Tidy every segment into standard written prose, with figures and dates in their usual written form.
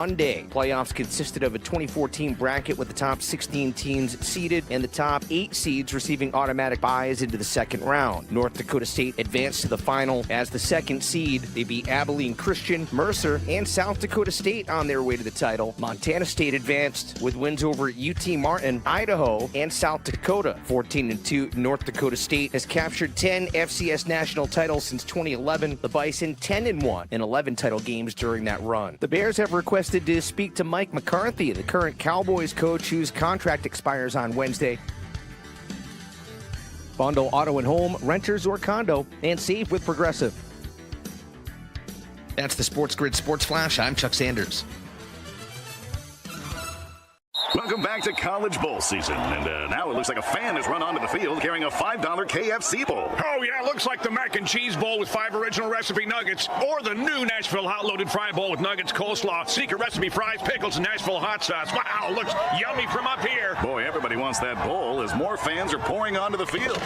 Monday, playoffs consisted of a 24-team bracket with the top 16 teams seeded and the top 8 seeds receiving automatic byes into the second round. North Dakota State advanced to the final as the second seed. They beat Abilene Christian, Mercer, and South Dakota State on their way to the title. Montana State advanced with wins over UT Martin, Idaho, and South Dakota. 14-2, North Dakota State has captured 10 FCS national titles since 2011. The Bison 10-1 in 11 title games during that run. The Bears have requested to speak to Mike McCarthy, the current Cowboys coach whose contract expires on Wednesday. Bundle auto and home, renters or condo, and save with Progressive. That's the SportsGrid Sports Flash. I'm Chuck Sanders. Welcome back to College Bowl season. And now it looks like a fan has run onto the field carrying a $5 KFC bowl. Oh, yeah, looks like the mac and cheese bowl with 5 original recipe nuggets or the new Nashville hot loaded fry bowl with nuggets, coleslaw, secret recipe fries, pickles, and Nashville hot sauce. Wow, looks yummy from up here. Boy, everybody wants that bowl as more fans are pouring onto the field.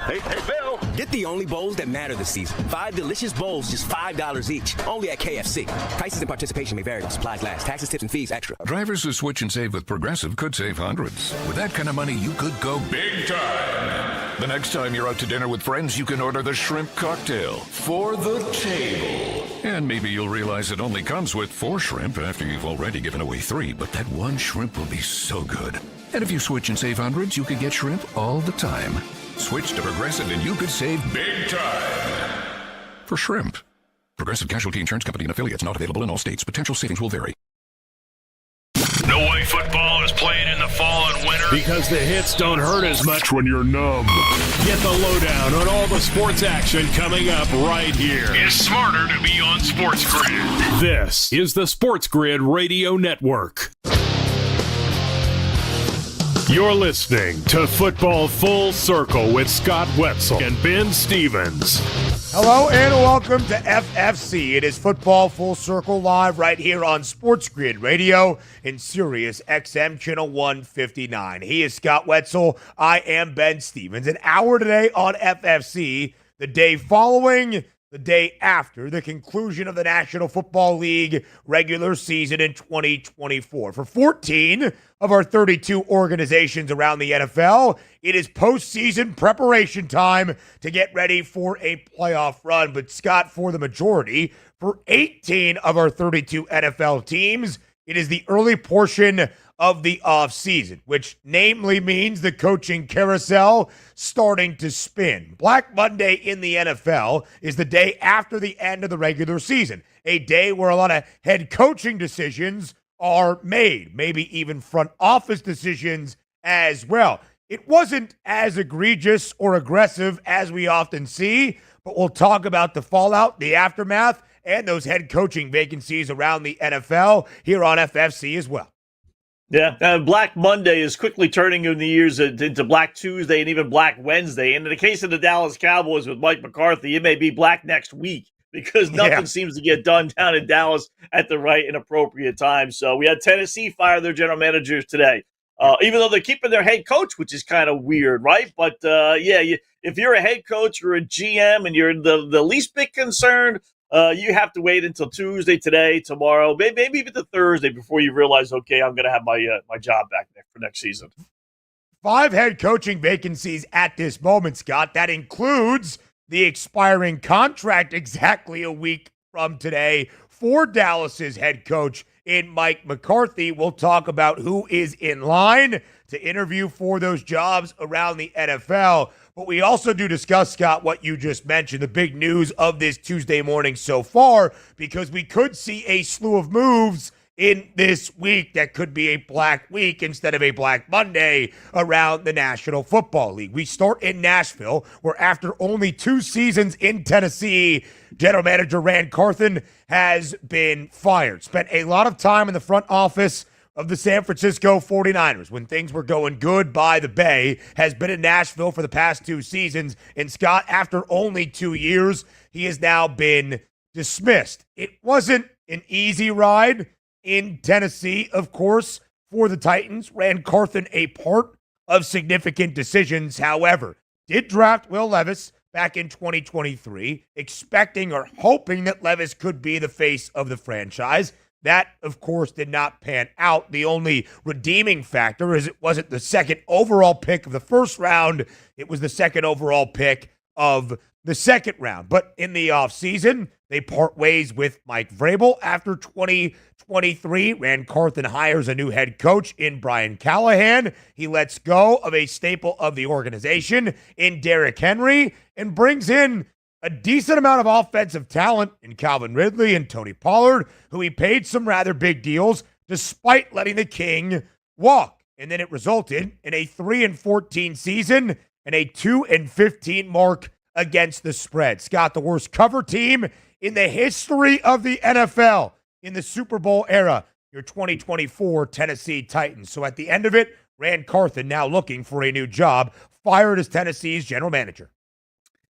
Hey, Bill. Get the only bowls that matter this season. 5 delicious bowls, just $5 each. Only at KFC. Prices and participation may vary. Supplies last. Taxes, tips, and fees extra. Drivers who switch and save with Progressive could save hundreds. With that kind of money, you could go big time. The next time you're out to dinner with friends, you can order the shrimp cocktail for the table. And maybe you'll realize it only comes with 4 shrimp after you've already given away 3, but that one shrimp will be so good. And if you switch and save hundreds, you could get shrimp all the time. Switch to Progressive and you could save big time. For shrimp. Progressive Casualty Insurance Company and affiliates, not available in all states. Potential savings will vary. No way football is played in the fall and winter. Because the hits don't hurt as much when you're numb. Get the lowdown on all the sports action coming up right here. It's smarter to be on SportsGrid. This is the SportsGrid Radio Network. You're listening to Football Full Circle with Scott Wetzel and Ben Stevens. Hello and welcome to FFC. It is Football Full Circle live right here on SportsGrid Radio in Sirius XM Channel 159. He is Scott Wetzel. I am Ben Stevens. An hour today on FFC, the day following, the day after the conclusion of the National Football League regular season in 2024. For 14 of our 32 organizations around the NFL, it is postseason preparation time to get ready for a playoff run. But Scott, for the majority, for 18 of our 32 NFL teams, it is the early portion of the offseason, which namely means the coaching carousel starting to spin. Black Monday in the NFL is the day after the end of the regular season, a day where a lot of head coaching decisions are made, maybe even front office decisions as well. It wasn't as egregious or aggressive as we often see, but we'll talk about the fallout, the aftermath, and those head coaching vacancies around the NFL here on FFC as well. Yeah, Black Monday is quickly turning in the years into Black Tuesday and even Black Wednesday. And in the case of the Dallas Cowboys with Mike McCarthy, it may be Black next week because nothing seems to get done down in Dallas at the right and appropriate time. So we had Tennessee fire their general managers today, even though they're keeping their head coach, which is kind of weird, right? But, if you're a head coach or a GM and you're the least bit concerned, you have to wait until Tuesday, today, tomorrow, maybe even the Thursday before you realize, okay, I'm going to have my job back for next season. 5 head coaching vacancies at this moment, Scott. That includes the expiring contract exactly a week from today for Dallas's head coach in Mike McCarthy. We'll talk about who is in line to interview for those jobs around the NFL. But we also do discuss, Scott, what you just mentioned, the big news of this Tuesday morning so far, because we could see a slew of moves in this week that could be a Black Week instead of a Black Monday around the National Football League. We start in Nashville, where after only 2 seasons in Tennessee, general manager Ran Carthon has been fired. Spent a lot of time in the front office of the San Francisco 49ers when things were going good by the Bay, has been in Nashville for the past 2 seasons. And Scott, after only 2 years, he has now been dismissed. It wasn't an easy ride in Tennessee, of course, for the Titans. Ran Carthon a part of significant decisions, however, did draft Will Levis back in 2023, expecting or hoping that Levis could be the face of the franchise. That, of course, did not pan out. The only redeeming factor is it wasn't the second overall pick of the first round. It was the second overall pick of the second round. But in the offseason, they part ways with Mike Vrabel after 2023. Rand Carthen hires a new head coach in Brian Callahan. He lets go of a staple of the organization in Derrick Henry and brings in a decent amount of offensive talent in Calvin Ridley and Tony Pollard, who he paid some rather big deals despite letting the King walk. And then it resulted in a 3-14 season and a 2-15 mark against the spread. Scott, the worst cover team in the history of the NFL in the Super Bowl era, your 2024 Tennessee Titans. So at the end of it, Rand Carthen now looking for a new job, fired as Tennessee's general manager.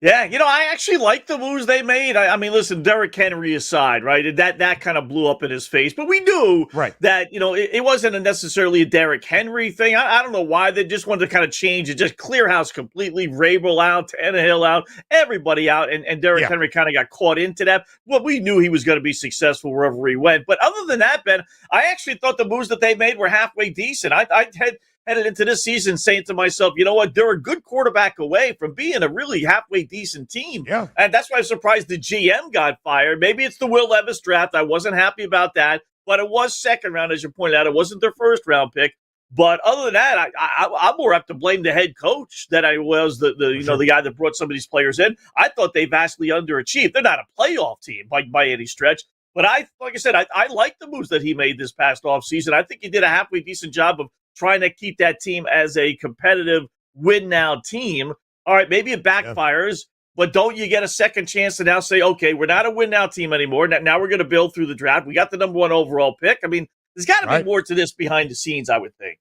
Yeah, I actually like the moves they made. I mean, listen, Derrick Henry aside, right? That kind of blew up in his face. But we knew that, it wasn't necessarily a Derrick Henry thing. I don't know why. They just wanted to kind of change it, just clear house completely. Vrabel out, Tannehill out, everybody out. And Derrick Henry kind of got caught into that. Well, we knew he was going to be successful wherever he went. But other than that, Ben, I actually thought the moves that they made were halfway decent. I had headed into this season saying to myself, you know what, they're a good quarterback away from being a really halfway decent team. Yeah. And that's why I'm surprised the GM got fired. Maybe it's the Will Levis draft. I wasn't happy about that, but it was second round, as you pointed out. It wasn't their first round pick. But other than that, I'm more apt to blame the head coach than I was the guy that brought some of these players in. I thought they vastly underachieved. They're not a playoff team by any stretch. But like I said, I like the moves that he made this past offseason. I think he did a halfway decent job of trying to keep that team as a competitive win-now team. All right, maybe it backfires, but don't you get a second chance to now say, okay, we're not a win-now team anymore. Now we're going to build through the draft. We got the number 1 overall pick. I mean, there's got to be more to this behind the scenes, I would think.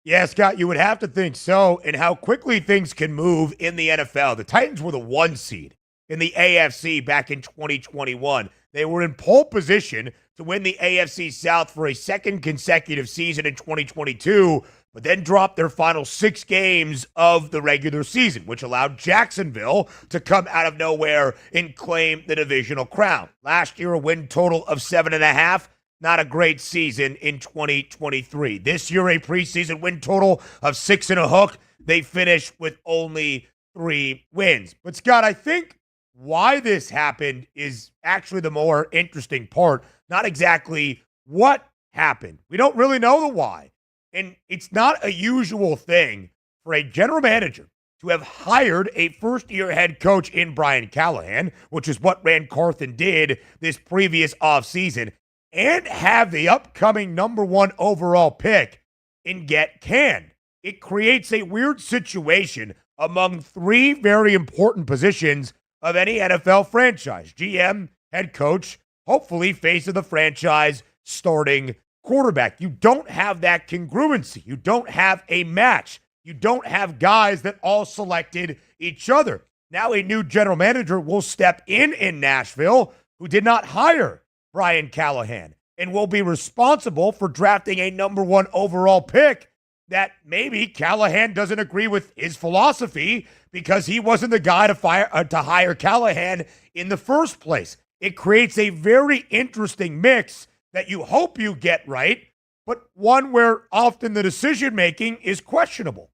Yeah, Scott, you would have to think so, and how quickly things can move in the NFL. The Titans were the 1 seed in the AFC back in 2021. They were in pole position to win the AFC South for a second consecutive season in 2022, but then dropped their final 6 games of the regular season, which allowed Jacksonville to come out of nowhere and claim the divisional crown. Last year, a win total of 7.5. Not a great season in 2023. This year, a preseason win total of 6 and a hook. They finished with only 3 wins. But, Scott, I think why this happened is actually the more interesting part, not exactly what happened. We don't really know the why. And it's not a usual thing for a general manager to have hired a first-year head coach in Brian Callahan, which is what Rand Carthen did this previous offseason, and have the upcoming number 1 overall pick and get canned. It creates a weird situation among 3 very important positions of any NFL franchise. GM, head coach, hopefully face of the franchise, starting quarterback. You don't have that congruency. You don't have a match. You don't have guys that all selected each other. Now a new general manager will step in Nashville who did not hire Brian Callahan and will be responsible for drafting a number 1 overall pick that maybe Callahan doesn't agree with his philosophy because he wasn't the guy to hire Callahan in the first place. It creates a very interesting mix that you hope you get right, but one where often the decision-making is questionable.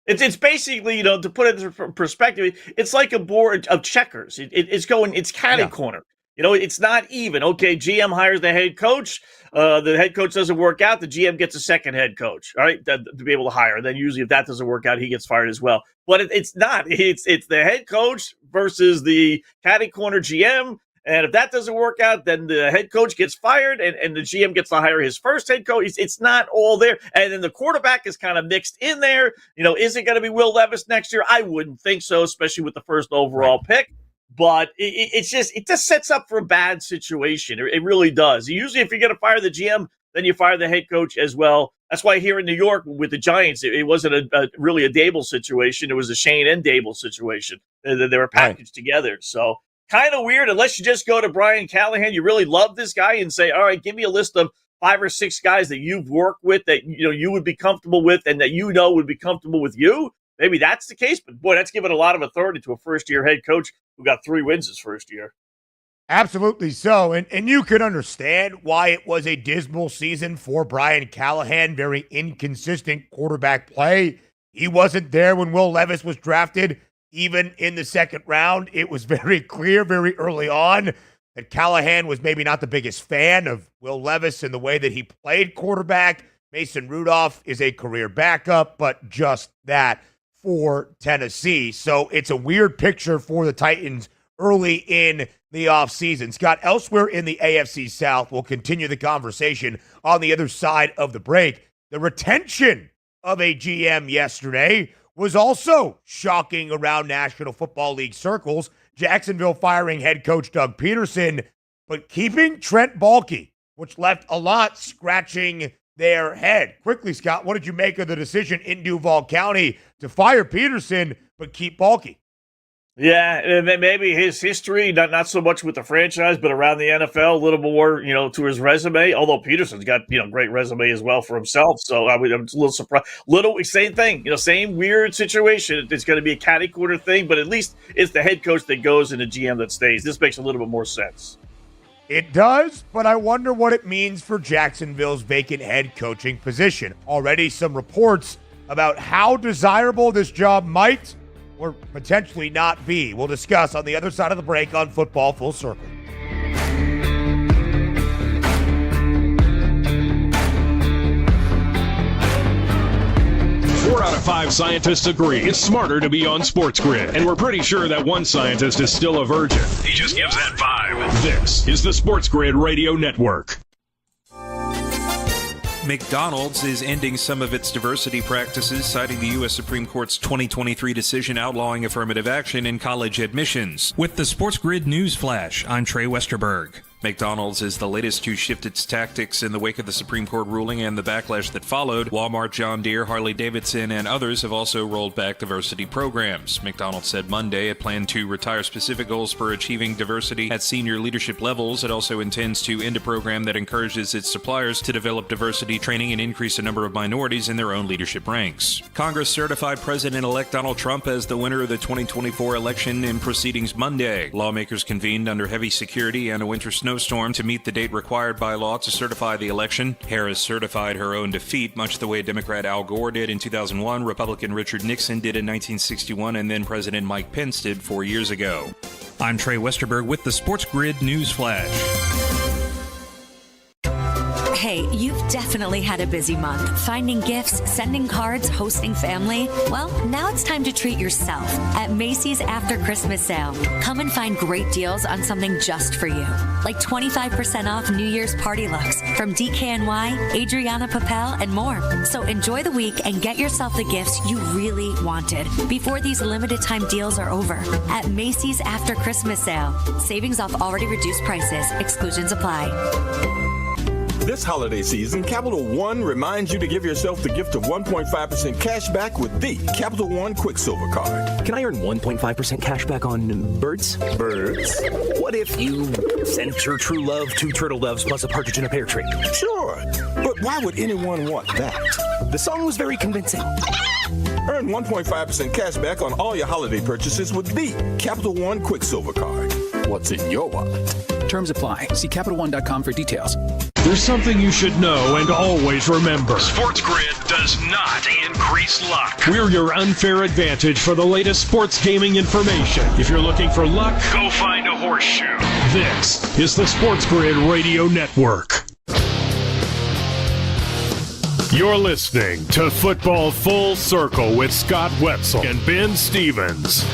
It's basically, to put it into perspective, it's like a board of checkers. It's catty corner. It's not even. Okay, GM hires the head coach. The head coach doesn't work out. The GM gets a second head coach, all right, to be able to hire. Then usually if that doesn't work out, he gets fired as well. But it's not. It's the head coach versus the catty corner GM. And if that doesn't work out, then the head coach gets fired and the GM gets to hire his first head coach. It's not all there. And then the quarterback is kind of mixed in there. Is it going to be Will Levis next year? I wouldn't think so, especially with the first overall pick. But it just sets up for a bad situation. It really does. Usually if you're going to fire the GM, then you fire the head coach as well. That's why here in New York with the Giants, it wasn't really a Dable situation. It was a Shane and Dable situation. They were packaged together. So kind of weird unless you just go to Brian Callahan. You really love this guy and say, all right, give me a list of 5 or 6 guys that you've worked with that you would be comfortable with and that would be comfortable with you. Maybe that's the case, but boy, that's given a lot of authority to a first-year head coach who got 3 wins his first year. Absolutely so. And you could understand why it was a dismal season for Brian Callahan. Very inconsistent quarterback play. He wasn't there when Will Levis was drafted, even in the second round. It was very clear very early on that Callahan was maybe not the biggest fan of Will Levis and the way that he played quarterback. Mason Rudolph is a career backup, but just that for Tennessee. So it's a weird picture for the Titans early in the offseason. Scott, elsewhere in the AFC South, we'll continue the conversation on the other side of the break. The retention of a GM yesterday was also shocking around National Football League circles. Jacksonville firing head coach Doug Peterson, but keeping Trent Baalke, which left a lot scratching their head. Quickly, Scott, what did you make of the decision in Duval County to fire Peterson but keep Baalke? Yeah, and maybe his history, not so much with the franchise, but around the NFL, a little more, to his resume. Although Peterson's got, great resume as well for himself. So I'm a little surprised. Same thing, same weird situation. It's going to be a catty corner thing, but at least it's the head coach that goes and the GM that stays. This makes a little bit more sense. It does, but I wonder what it means for Jacksonville's vacant head coaching position. Already some reports about how desirable this job might or potentially not be. We'll discuss on the other side of the break on Football Full Circle. 4 out of 5 scientists agree it's smarter to be on SportsGrid, and we're pretty sure that one scientist is still a virgin. He just gives that vibe. This is the SportsGrid Radio Network. McDonald's is ending some of its diversity practices, citing the U.S. Supreme Court's 2023 decision outlawing affirmative action in college admissions. With the SportsGrid News Flash, I'm Trey Westerberg. McDonald's is the latest to shift its tactics in the wake of the Supreme Court ruling and the backlash that followed. Walmart, John Deere, Harley-Davidson, and others have also rolled back diversity programs. McDonald's said Monday it planned to retire specific goals for achieving diversity at senior leadership levels. It also intends to end a program that encourages its suppliers to develop diversity training and increase the number of minorities in their own leadership ranks. Congress certified President-elect Donald Trump as the winner of the 2024 election in proceedings Monday. Lawmakers convened under heavy security and a winter snowstorm to meet the date required by law to certify the election. Harris certified her own defeat, much the way Democrat Al Gore did in 2001, Republican Richard Nixon did in 1961, and then President Mike Pence did 4 years ago. I'm Trey Westerberg with the SportsGrid News Flash. Hey, you've definitely had a busy month. Finding gifts, sending cards, hosting family. Well, now it's time to treat yourself at Macy's After Christmas Sale. Come and find great deals on something just for you. Like 25% off New Year's party looks from DKNY, Adriana Papel, and more. So enjoy the week and get yourself the gifts you really wanted before these limited time deals are over. At Macy's After Christmas Sale. Savings off already reduced prices. Exclusions apply. This holiday season, Capital One reminds you to give yourself the gift of 1.5% cash back with the Capital One Quicksilver Card. Can I earn 1.5% cash back on birds? Birds? What if you sent your true love 2 turtle doves plus a partridge in a pear tree? Sure, but why would anyone want that? The song was very convincing. Earn 1.5% cash back on all your holiday purchases with the Capital One Quicksilver Card. What's in your wallet? Terms apply. See CapitalOne.com for details. There's something you should know and always remember. SportsGrid does not increase luck. We're your unfair advantage for the latest sports gaming information. If you're looking for luck, go find a horseshoe. This is the SportsGrid Radio Network. You're listening to Football Full Circle with Scott Wetzel and Ben Stevens.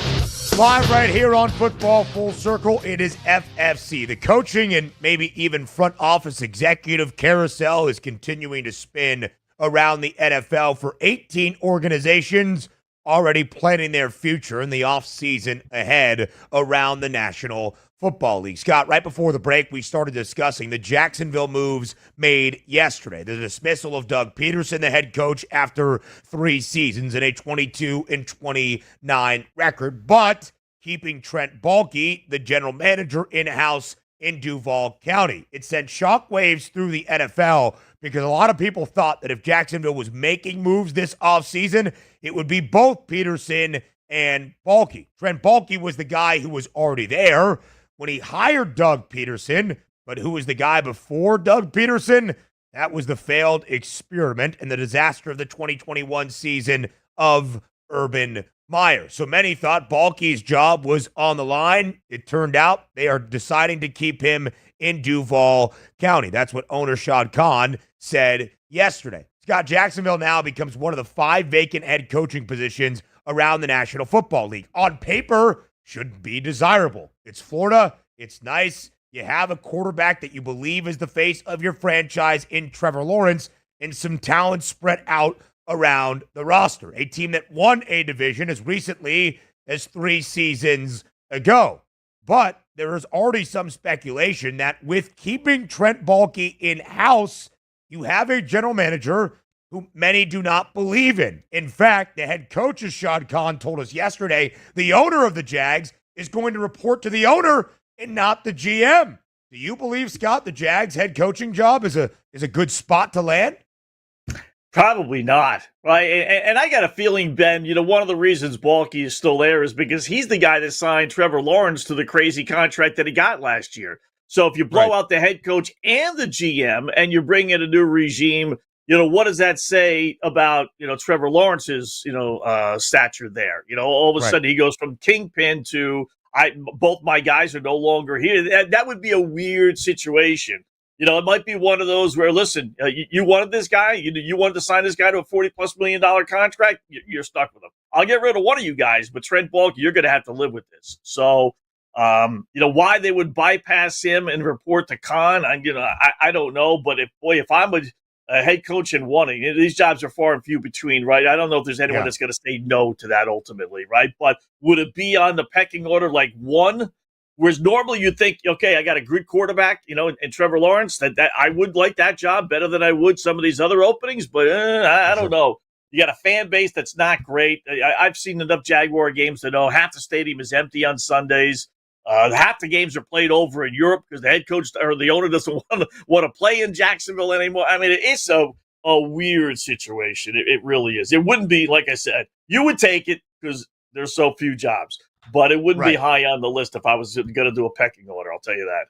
Live right here on Football Full Circle, it is FFC. The coaching and maybe even front office executive carousel is continuing to spin around the NFL for 18 organizations already planning their future in the offseason ahead around the National Football League. Scott, right before the break, we started discussing the Jacksonville moves made yesterday. The dismissal of Doug Peterson, the head coach, after 3 seasons and a 22-29 record, but keeping Trent Baalke, the general manager, in-house in Duval County. It sent shockwaves through the NFL because a lot of people thought that if Jacksonville was making moves this offseason, it would be both Peterson and Baalke. Trent Baalke was the guy who was already there. when he hired Doug Peterson. But who was the guy before Doug Peterson? That was the failed experiment and the disaster of the 2021 season of Urban Meyer. So many thought Baalke's job was on the line. It turned out they are deciding to keep him in Duval County. That's what owner Shad Khan said yesterday. Scott, Jacksonville now becomes one of the 5 vacant head coaching positions around the National Football League. On paper, should be desirable. It's Florida. It's nice. You have a quarterback that you believe is the face of your franchise in Trevor Lawrence, and some talent spread out around the roster. A team that won a division as recently as 3 seasons ago. But there is already some speculation that with keeping Trent Baalke in-house, you have a general manager who many do not believe in. In fact, the head coach, as Shad Khan told us yesterday, the owner of the Jags is going to report to the owner and not the GM. Do you believe, Scott, the Jags head coaching job is a good spot to land? Probably not, right? And I got a feeling, Ben, one of the reasons Baalke is still there is because he's the guy that signed Trevor Lawrence to the crazy contract that he got last year. So if you blow out the head coach and the GM and you bring in a new regime, what does that say about, Trevor Lawrence's, stature there? All of a sudden he goes from kingpin to both my guys are no longer here. That would be a weird situation. It might be one of those where, listen, you wanted this guy, you wanted to sign this guy to a $40+ million contract, you're stuck with him. I'll get rid of one of you guys, but Trent Baalke, you're going to have to live with this. So, why they would bypass him and report to Khan, I don't know. But if I'm a head coach and wanting, these jobs are far and few between, right? I don't know if there's anyone that's going to say no to that ultimately, right? But would it be on the pecking order like one? Whereas normally you'd think, okay, I got a good quarterback, and Trevor Lawrence, that I would like that job better than I would some of these other openings, but I don't know. You got a fan base that's not great. I've seen enough Jaguar games to know half the stadium is empty on Sundays. Half the games are played over in Europe because the head coach or the owner doesn't want to play in Jacksonville anymore. I mean, it's a weird situation. It really is. It wouldn't be, like I said, you would take it because there's so few jobs, but it wouldn't be high on the list if I was going to do a pecking order. I'll tell you that.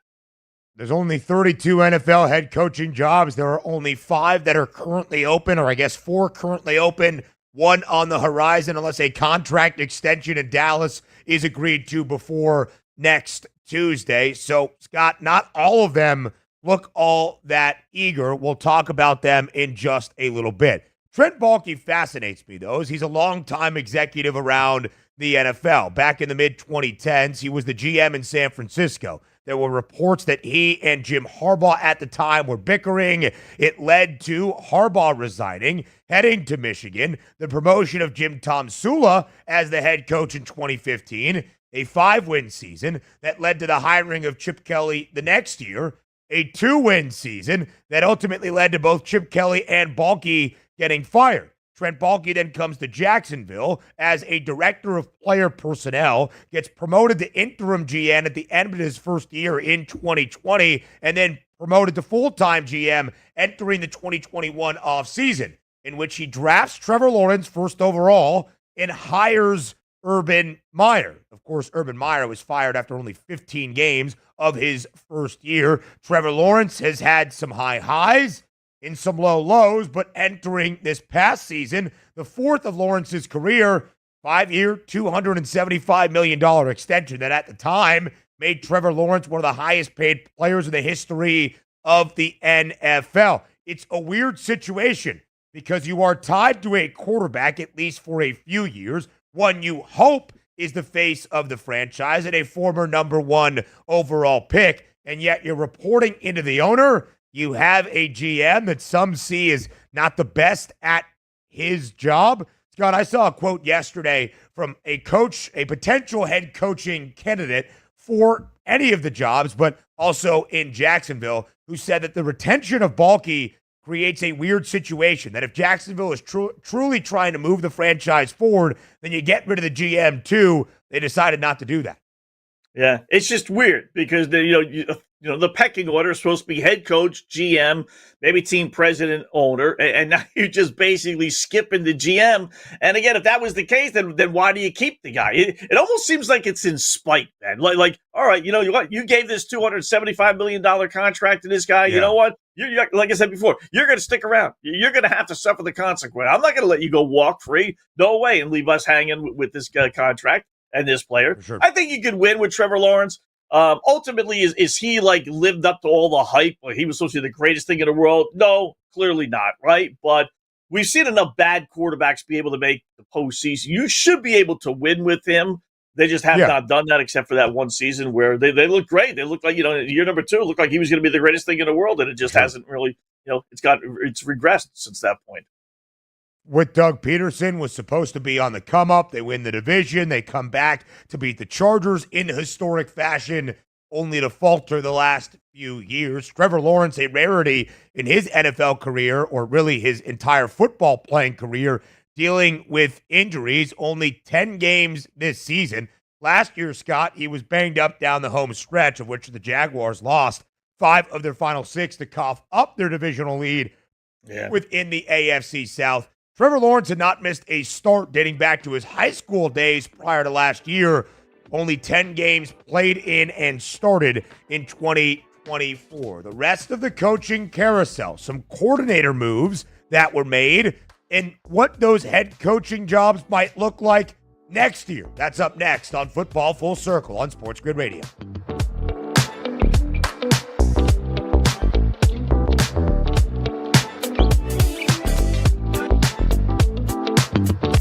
There's only 32 NFL head coaching jobs. There are only 5 that are currently open, or I guess 4 currently open, 1 on the horizon, unless a contract extension in Dallas is agreed to before next Tuesday. So, Scott, not all of them look all that eager. We'll talk about them in just a little bit. Trent Baalke fascinates me, though, as he's a longtime executive around the NFL. Back in the mid-2010s, he was the GM in San Francisco. There were reports that he and Jim Harbaugh at the time were bickering. It led to Harbaugh resigning, heading to Michigan, the promotion of Jim Tomsula as the head coach in 2015, a 5-win season that led to the hiring of Chip Kelly the next year, a 2-win season that ultimately led to both Chip Kelly and Baalke getting fired. Trent Baalke then comes to Jacksonville as a director of player personnel, gets promoted to interim GM at the end of his first year in 2020, and then promoted to full-time GM entering the 2021 offseason, in which he drafts Trevor Lawrence first overall and hires Urban Meyer. Of course, Urban Meyer was fired after only 15 games of his first year. Trevor Lawrence has had some high highs and some low lows, but entering this past season, the 4th of Lawrence's career, 5-year, $275 million extension that at the time made Trevor Lawrence one of the highest paid players in the history of the NFL. It's a weird situation because you are tied to a quarterback, at least for a few years, one you hope is the face of the franchise and a former number 1 overall pick, and yet you're reporting into the owner. You have a GM that some see is not the best at his job. Scott, I saw a quote yesterday from a coach, a potential head coaching candidate for any of the jobs, but also in Jacksonville, who said that the retention of Baalke creates a weird situation, that if Jacksonville is truly trying to move the franchise forward, then you get rid of the GM too. They decided not to do that. Yeah, it's just weird because the pecking order is supposed to be head coach, GM, maybe team president, owner, and now you're just basically skipping the GM. And again, if that was the case, then why do you keep the guy? It almost seems like it's in spite, man. Like, all right, you know what? You gave this $275 million contract to this guy. Yeah. You know what? You're, like I said before, you're going to stick around. You're going to have to suffer the consequence. I'm not going to let you go walk free. No way, and leave us hanging with this contract and this player. Sure. I think you could win with Trevor Lawrence. Ultimately, is he like lived up to all the hype? Like he was supposed to be the greatest thing in the world? No, clearly not, right? But we've seen enough bad quarterbacks be able to make the postseason. You should be able to win with him. They just have not done that except for that one season where they look great. They look like, year number 2, it looked like he was going to be the greatest thing in the world, and it just hasn't really, it's regressed since that point. With Doug Peterson, was supposed to be on the come up. They win the division. They come back to beat the Chargers in historic fashion, only to falter the last few years. Trevor Lawrence, a rarity in his NFL career, or really his entire football playing career, dealing with injuries, only 10 games this season. Last year, Scott, he was banged up down the home stretch, of which the Jaguars lost 5 of their final 6 to cough up their divisional lead within the AFC South. Trevor Lawrence had not missed a start dating back to his high school days prior to last year. Only 10 games played in and started in 2024. The rest of the coaching carousel, some coordinator moves that were made, and what those head coaching jobs might look like next year. That's up next on Football Full Circle on SportsGrid Radio.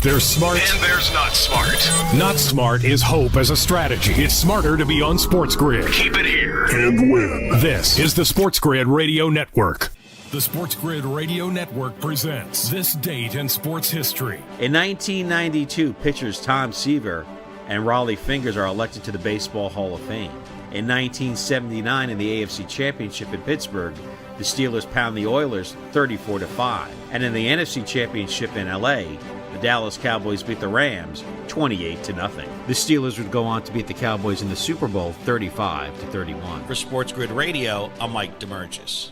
There's smart. And there's not smart. Not smart is hope as a strategy. It's smarter to be on SportsGrid. Keep it here. And win. This is the SportsGrid Radio Network. The SportsGrid Radio Network presents This Date in Sports History. In 1992, pitchers Tom Seaver and Raleigh Fingers are elected to the Baseball Hall of Fame. In 1979, in the AFC Championship in Pittsburgh, the Steelers pound the Oilers 34-5. And in the NFC Championship in LA, the Dallas Cowboys beat the Rams 28-0. The Steelers would go on to beat the Cowboys in the Super Bowl 35-31. For SportsGrid Radio, I'm Mike DeMurgis.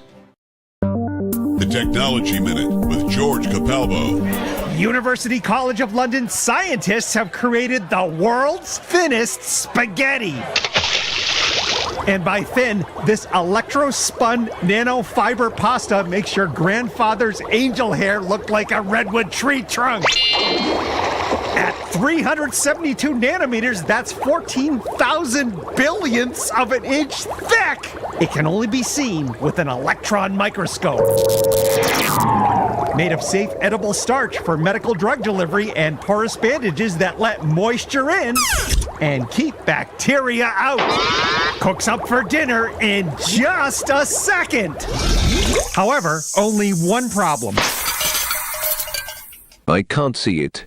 The Technology Minute with George Capalbo. University College of London scientists have created the world's thinnest spaghetti. And by thin, this electro-spun nanofiber pasta makes your grandfather's angel hair look like a redwood tree trunk. At 372 nanometers, that's 14,000 billionths of an inch thick. It can only be seen with an electron microscope. Made of safe edible starch for medical drug delivery and porous bandages that let moisture in and keep bacteria out. Cooks up for dinner in just a second. However, only one problem. I can't see it.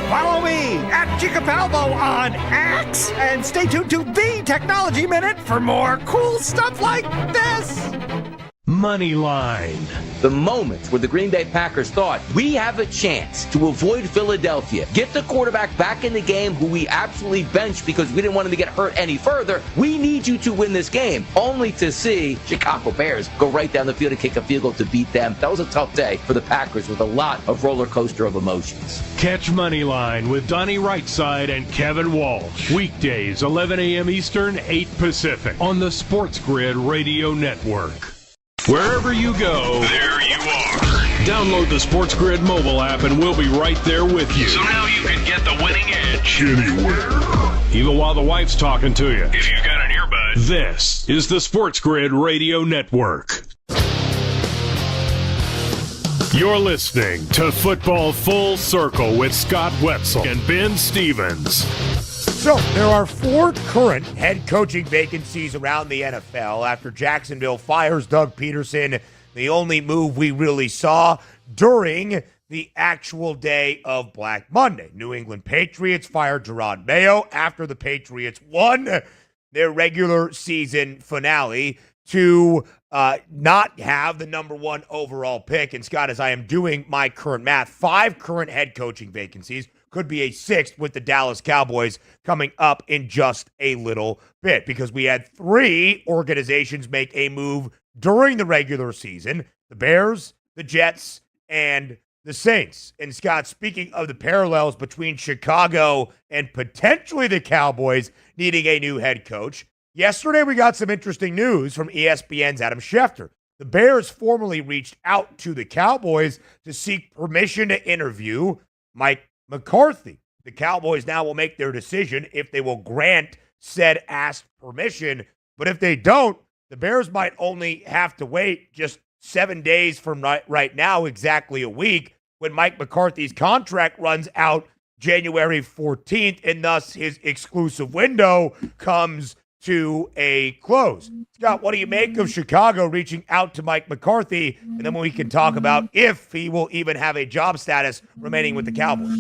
Follow me at Chicapalvo on X and stay tuned to the Technology Minute for more cool stuff like this. Money line. The moment where the Green Bay Packers thought, we have a chance to avoid Philadelphia, get the quarterback back in the game who we absolutely benched because we didn't want him to get hurt any further. We need you to win this game, only to see Chicago Bears go right down the field and kick a field goal to beat them. That was a tough day for the Packers with a lot of roller coaster of emotions. Catch Money Line with Donnie Rightside and Kevin Walsh. Weekdays, 11 a.m. Eastern, 8 Pacific on the SportsGrid Radio Network. Wherever you go, there you are. Download the SportsGrid mobile app and we'll be right there with you. So now you can get the winning edge anywhere. Even while the wife's talking to you. If you've got an earbud. This is the SportsGrid Radio Network. You're listening to Football Full Circle with Scott Wetzel and Ben Stevens. So, there are 4 current head coaching vacancies around the NFL after Jacksonville fires Doug Peterson, the only move we really saw during the actual day of Black Monday. New England Patriots fired Gerard Mayo after the Patriots won their regular season finale to not have the number 1 overall pick. And Scott, as I am doing my current math, 5 current head coaching vacancies could be a 6th with the Dallas Cowboys coming up in just a little bit, because we had 3 organizations make a move during the regular season: the Bears, the Jets, and the Saints. And Scott, speaking of the parallels between Chicago and potentially the Cowboys needing a new head coach, yesterday we got some interesting news from ESPN's Adam Schefter. The Bears formally reached out to the Cowboys to seek permission to interview Mike McCarthy. The Cowboys now will make their decision if they will grant said asked permission. But if they don't, the Bears might only have to wait just 7 days from right now, exactly a week, when Mike McCarthy's contract runs out January 14th, and thus his exclusive window comes to a close. Scott, what do you make of Chicago reaching out to Mike McCarthy? And then we can talk about if he will even have a job status remaining with the Cowboys.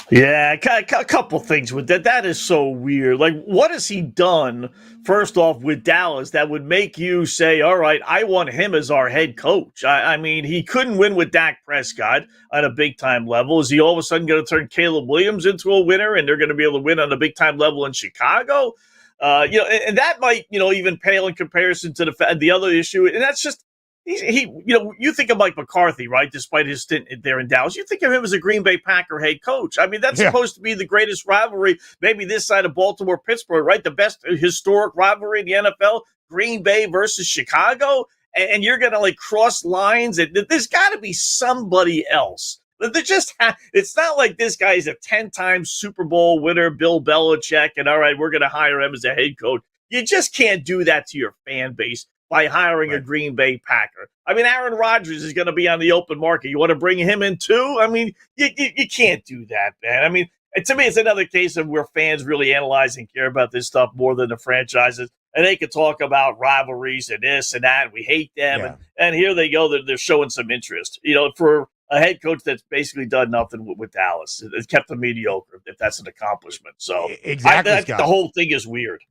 Yeah, a couple things with that. That is so weird. Like, what has he done, first off, with Dallas that would make you say, all right, I want him as our head coach? I mean, he couldn't win with Dak Prescott on a big-time level. Is he all of a sudden going to turn Caleb Williams into a winner, and they're going to be able to win on a big-time level in Chicago? And that might, even pale in comparison to the other issue. And that's just, you think of Mike McCarthy, right? Despite his stint there in Dallas, you think of him as a Green Bay Packer head coach. I mean, that's supposed to be the greatest rivalry, maybe this side of Baltimore, Pittsburgh, right? The best historic rivalry in the NFL, Green Bay versus Chicago. And you're going to cross lines. And there's got to be somebody else. It's not like this guy is a 10-time Super Bowl winner, Bill Belichick, and all right, we're going to hire him as a head coach. You just can't do that to your fan base by hiring a Green Bay Packer. I mean, Aaron Rodgers is going to be on the open market. You want to bring him in too? I mean, you can't do that, man. I mean, to me, it's another case of where fans really analyze and care about this stuff more than the franchises. And they could talk about rivalries and this and that, and we hate them. Yeah. And here they go. They're showing some interest, for a head coach that's basically done nothing with Dallas. It's kept them mediocre, if that's an accomplishment. So exactly, I think the whole thing is weird.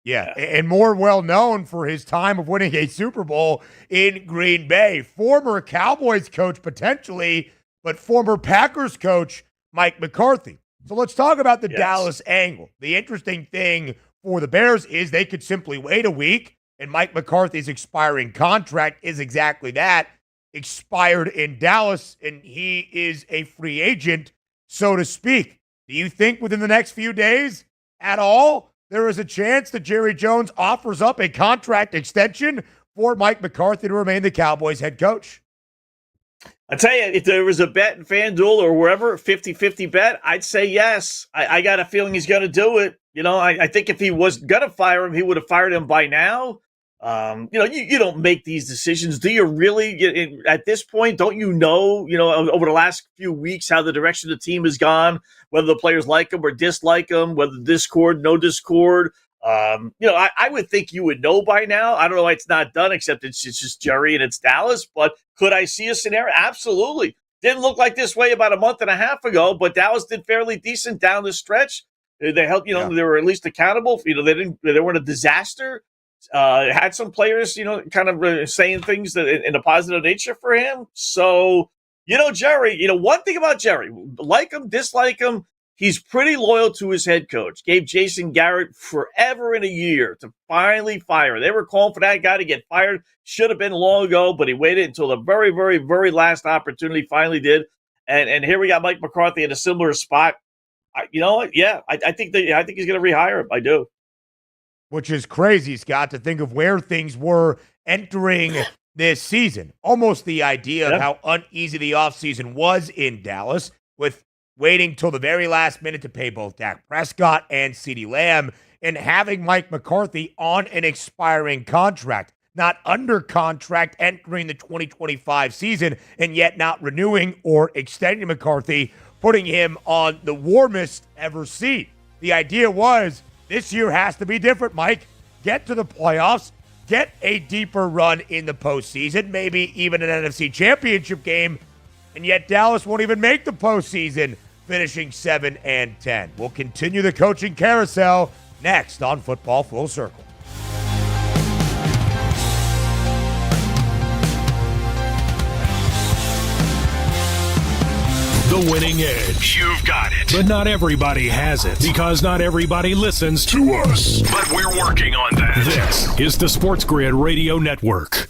Yeah, and more well known for his time of winning a Super Bowl in Green Bay. Former Cowboys coach potentially, but former Packers coach Mike McCarthy. So let's talk about the Dallas angle. The interesting thing for the Bears is they could simply wait a week, and Mike McCarthy's expiring contract is exactly that, expired in Dallas, and he is a free agent, so to speak. Do you think within the next few days at all there is a chance that Jerry Jones offers up a contract extension for Mike McCarthy to remain the Cowboys head coach? I tell you, if there was a bet in FanDuel or wherever, 50-50 bet, I'd say yes. I got a feeling he's going to do it. I think if he was going to fire him, he would have fired him by now. You don't make these decisions. Do you really? At this point, don't you know, over the last few weeks, how the direction of the team has gone, whether the players like him or dislike him, whether discord, no discord. I would think you would know by now. I don't know why it's not done, except it's just Jerry and it's Dallas. But could I see a scenario? Absolutely. Didn't look like this way about a month and a half ago, but Dallas did fairly decent down the stretch. They helped, they were at least accountable. They weren't a disaster. Had some players, kind of saying things that in a positive nature for him. So, Jerry, one thing about Jerry, like him, dislike him, he's pretty loyal to his head coach. Gave Jason Garrett forever and a year to finally fire. They were calling for that guy to get fired. Should have been long ago, but he waited until the very, very, very last opportunity, finally did. And here we got Mike McCarthy in a similar spot. You know what? Yeah, I think he's going to rehire him. I do. Which is crazy, Scott, to think of where things were entering this season. Almost the idea of how uneasy the offseason was in Dallas, with waiting till the very last minute to pay both Dak Prescott and CeeDee Lamb, and having Mike McCarthy on an expiring contract, not under contract entering the 2025 season, and yet not renewing or extending McCarthy, putting him on the warmest ever seat. The idea was, this year has to be different, Mike. Get to the playoffs, get a deeper run in the postseason, maybe even an NFC championship game, and yet Dallas won't even make the postseason, finishing 7-10. We'll continue the coaching carousel next on Football Full Circle. The Winning Edge. You've got it. But not everybody has it, because not everybody listens to us. But we're working on that. This is the SportsGrid Radio Network.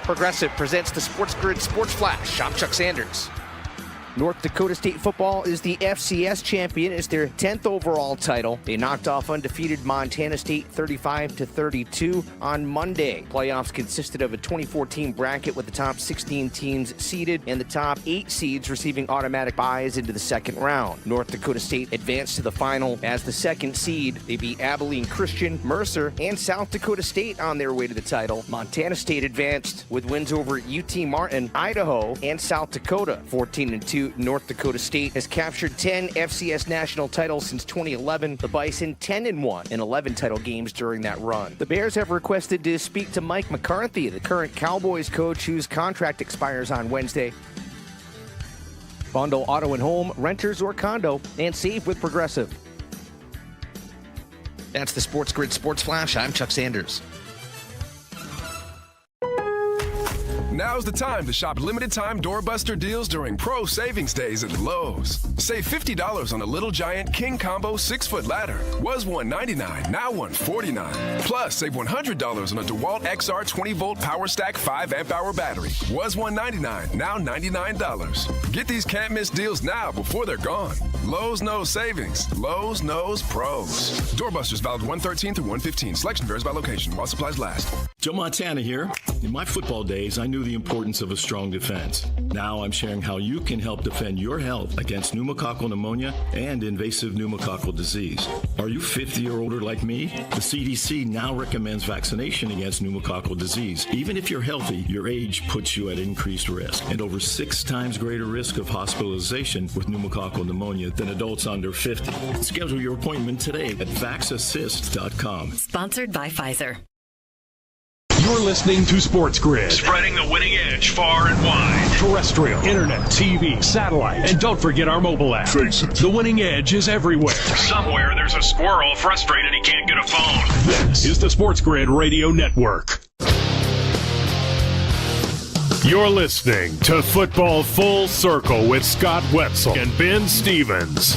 Progressive presents the SportsGrid Sports Flash. I'm Chuck Sanders. North Dakota State football is the FCS champion. It's their 10th overall title. They knocked off undefeated Montana State 35-32 on Monday. Playoffs consisted of a 24-team bracket with the top 16 teams seeded and the top 8 seeds receiving automatic byes into the second round. North Dakota State advanced to the final as the second seed. They beat Abilene Christian, Mercer, and South Dakota State on their way to the title. Montana State advanced with wins over UT Martin, Idaho, and South Dakota. 14-2. North Dakota State has captured 10 FCS national titles since 2011. The Bison 10-1 in 11 title games during that run. The Bears have requested to speak to Mike McCarthy, the current Cowboys coach whose contract expires on Wednesday. Bundle auto and home, renters or condo, and save with Progressive. That's the SportsGrid Sports Flash. I'm Chuck Sanders. Now's the time to shop limited-time doorbuster deals during Pro Savings Days at Lowe's. Save $50 on a Little Giant King Combo 6-foot ladder. Was $199, now $149. Plus, save $100 on a DeWalt XR 20-volt Power Stack 5-amp-hour battery. Was $199, now $99. Get these can't-miss deals now before they're gone. Lowe's knows savings. Lowe's knows pros. Doorbusters valid 1/13 through 1/15. Selection varies by location while supplies last. Joe Montana here. In my football days, I knew the importance of a strong defense. Now I'm sharing how you can help defend your health against pneumococcal pneumonia and invasive pneumococcal disease. Are you 50 or older like me? The CDC now recommends vaccination against pneumococcal disease. Even if you're healthy, your age puts you at increased risk and over 6 times greater risk of hospitalization with pneumococcal pneumonia than adults under 50. Schedule your appointment today at vaxassist.com. Sponsored by Pfizer. You're listening to SportsGrid. Spreading the winning edge far and wide. Terrestrial, internet, TV, satellite, and don't forget our mobile app. Face it. The Winning Edge is everywhere. Somewhere there's a squirrel frustrated he can't get a phone. This is the SportsGrid Radio Network. You're listening to Football Full Circle with Scott Wetzel and Ben Stevens.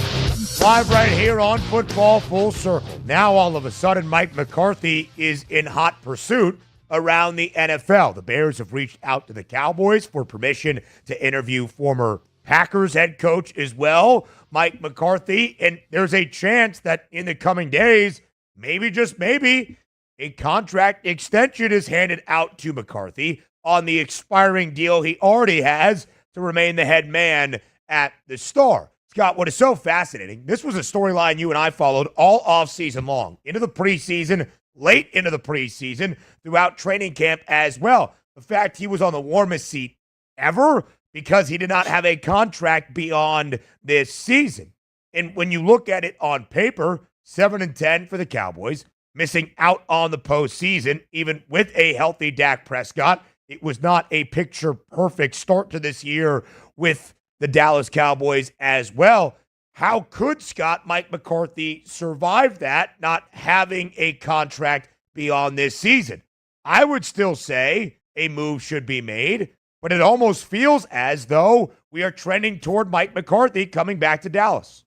Live right here on Football Full Circle. Now all of a sudden Mike McCarthy is in hot pursuit around the NFL. The Bears have reached out to the Cowboys for permission to interview former Packers head coach as well, Mike McCarthy. And there's a chance that in the coming days, maybe just maybe, a contract extension is handed out to McCarthy on the expiring deal he already has to remain the head man at the Star. Scott, what is so fascinating, this was a storyline you and I followed all offseason long, into the preseason, late into the preseason, throughout training camp as well. The fact he was on the warmest seat ever because he did not have a contract beyond this season. And when you look at it on paper, 7-10 for the Cowboys, missing out on the postseason, even with a healthy Dak Prescott. It was not a picture-perfect start to this year with the Dallas Cowboys as well. How could Mike McCarthy survive that, not having a contract beyond this season? I would still say a move should be made, but it almost feels as though we are trending toward Mike McCarthy coming back to Dallas.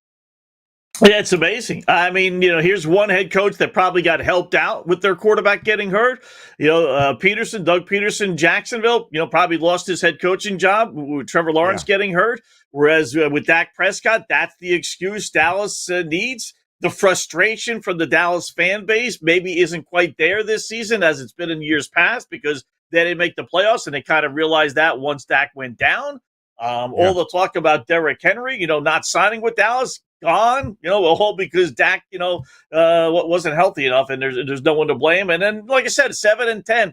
Yeah, it's amazing. I mean, here's one head coach that probably got helped out with their quarterback getting hurt. Doug Peterson, Jacksonville, probably lost his head coaching job with Trevor Lawrence getting hurt. Whereas with Dak Prescott, that's the excuse Dallas needs. The frustration from the Dallas fan base maybe isn't quite there this season as it's been in years past because they didn't make the playoffs, and they kind of realized that once Dak went down. All the talk about Derrick Henry, not signing with Dallas, gone, all because Dak, wasn't healthy enough, and there's no one to blame. And then, like I said, 7-10,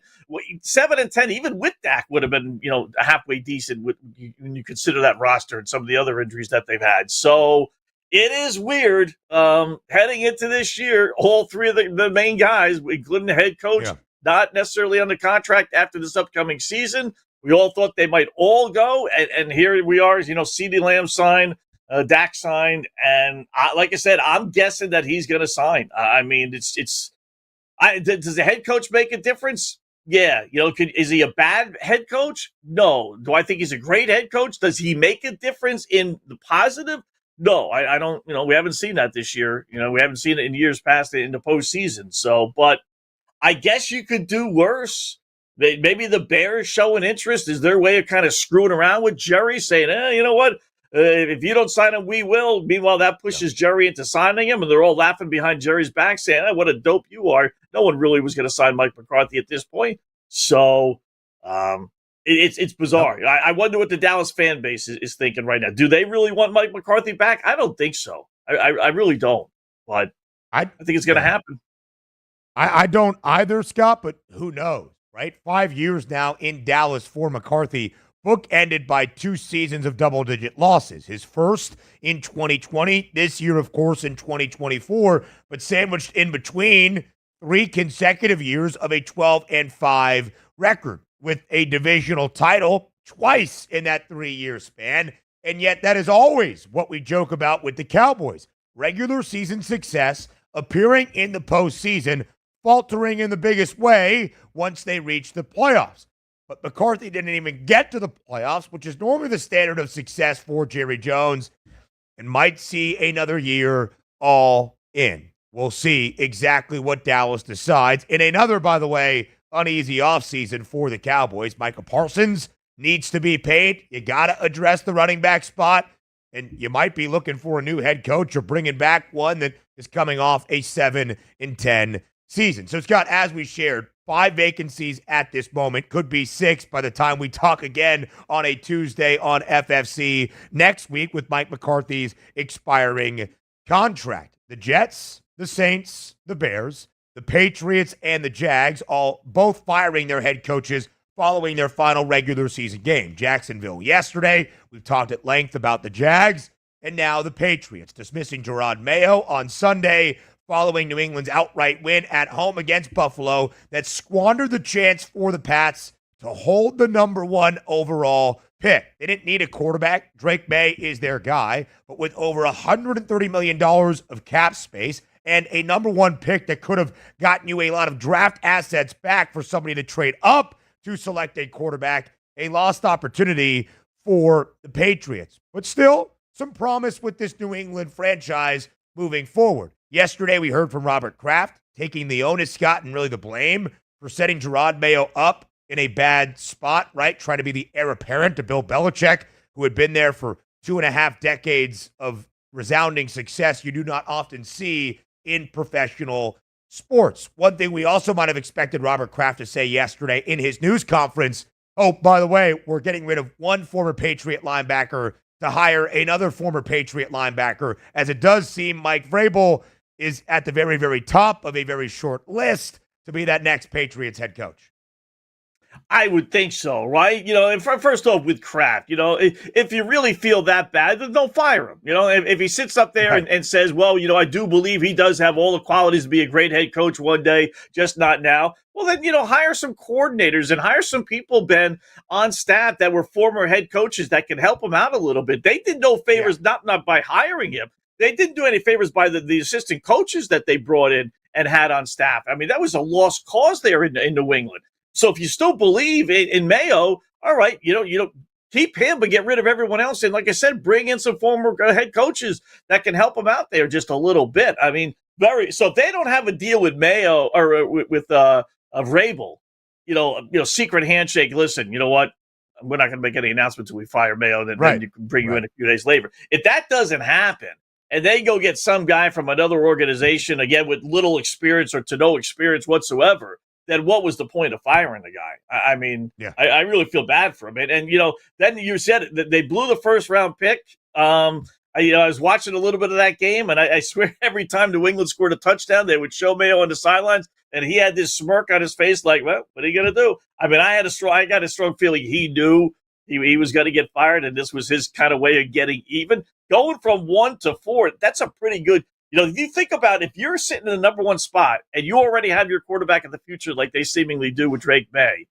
even with Dak would have been, halfway decent when you consider that roster and some of the other injuries that they've had. So it is weird heading into this year. All three of the main guys, including the head coach, not necessarily under contract after this upcoming season. We all thought they might all go, and here we are. CeeDee Lamb signed. Dak signed, and like I said, I'm guessing that he's going to sign. Does the head coach make a difference? Yeah. Is he a bad head coach? No. Do I think he's a great head coach? Does he make a difference in the positive? No, I don't. We haven't seen that this year. We haven't seen it in years past in the postseason. So, but I guess you could do worse. Maybe the Bears showing interest is their way of kind of screwing around with Jerry, saying, you know what? If you don't sign him, we will. Meanwhile, that pushes Jerry into signing him, and they're all laughing behind Jerry's back, saying, what a dope you are. No one really was going to sign Mike McCarthy at this point. So it's bizarre. I wonder what the Dallas fan base is thinking right now. Do they really want Mike McCarthy back? I don't think so. I really don't. But I think it's going to happen. I don't either, Scott, but who knows, right? 5 years now in Dallas for McCarthy, bookended by 2 seasons of double-digit losses. His first in 2020, this year, of course, in 2024, but sandwiched in between 3 consecutive years of a 12-5 record with a divisional title twice in that 3-year span. And yet that is always what we joke about with the Cowboys. Regular season success, appearing in the postseason, faltering in the biggest way once they reach the playoffs. But McCarthy didn't even get to the playoffs, which is normally the standard of success for Jerry Jones, and might see another year all in. We'll see exactly what Dallas decides. In another, by the way, uneasy offseason for the Cowboys, Micah Parsons needs to be paid. You got to address the running back spot, and you might be looking for a new head coach or bringing back one that is coming off a 7-10 season. So, Scott, as we shared, 5 vacancies at this moment, could be 6 by the time we talk again on a Tuesday on FFC next week with Mike McCarthy's expiring contract. The Jets, the Saints, the Bears, the Patriots, and the Jags all both firing their head coaches following their final regular season game. Jacksonville yesterday, we've talked at length about the Jags, and now the Patriots dismissing Gerard Mayo on Sunday following New England's outright win at home against Buffalo that squandered the chance for the Pats to hold the number 1 overall pick. They didn't need a quarterback. Drake May is their guy, but with over $130 million of cap space and a number 1 pick that could have gotten you a lot of draft assets back for somebody to trade up to select a quarterback, a lost opportunity for the Patriots. But still, some promise with this New England franchise moving forward. Yesterday, we heard from Robert Kraft taking the onus, Scott, and really the blame for setting Gerard Mayo up in a bad spot, right? Trying to be the heir apparent to Bill Belichick, who had been there for 2.5 decades of resounding success you do not often see in professional sports. One thing we also might have expected Robert Kraft to say yesterday in his news conference, oh, by the way, we're getting rid of one former Patriot linebacker to hire another former Patriot linebacker, as it does seem Mike Vrabel is at the very, very top of a very short list to be that next Patriots head coach. I would think so, right? And first off, with Kraft, if you really feel that bad, then don't fire him. If he sits up there and says, well, I do believe he does have all the qualities to be a great head coach one day, just not now. Well, then, hire some coordinators and hire some people, Ben, on staff that were former head coaches that can help him out a little bit. They did no favors, not by hiring him. They didn't do any favors by the assistant coaches that they brought in and had on staff. I mean, that was a lost cause there in New England. So if you still believe in Mayo, all right, keep him, but get rid of everyone else. And like I said, bring in some former head coaches that can help him out there just a little bit. I mean, so if they don't have a deal with Mayo or with Vrabel, secret handshake. Listen, you know what? We're not going to make any announcements until we fire Mayo. Then you can bring you in a few days later. If that doesn't happen, and they go get some guy from another organization again with little experience or to no experience whatsoever, then what was the point of firing the guy? I mean, I really feel bad for him. And then you said that they blew the first round pick. I was watching a little bit of that game, and I swear every time New England scored a touchdown, they would show Mayo on the sidelines, and he had this smirk on his face like, well, what are you going to do? I mean, I got a strong feeling he knew he was going to get fired, and this was his kind of way of getting even. Going from 1 to 4, that's a pretty good. If you think about if you're sitting in the number 1 spot and you already have your quarterback in the future like they seemingly do with Drake May,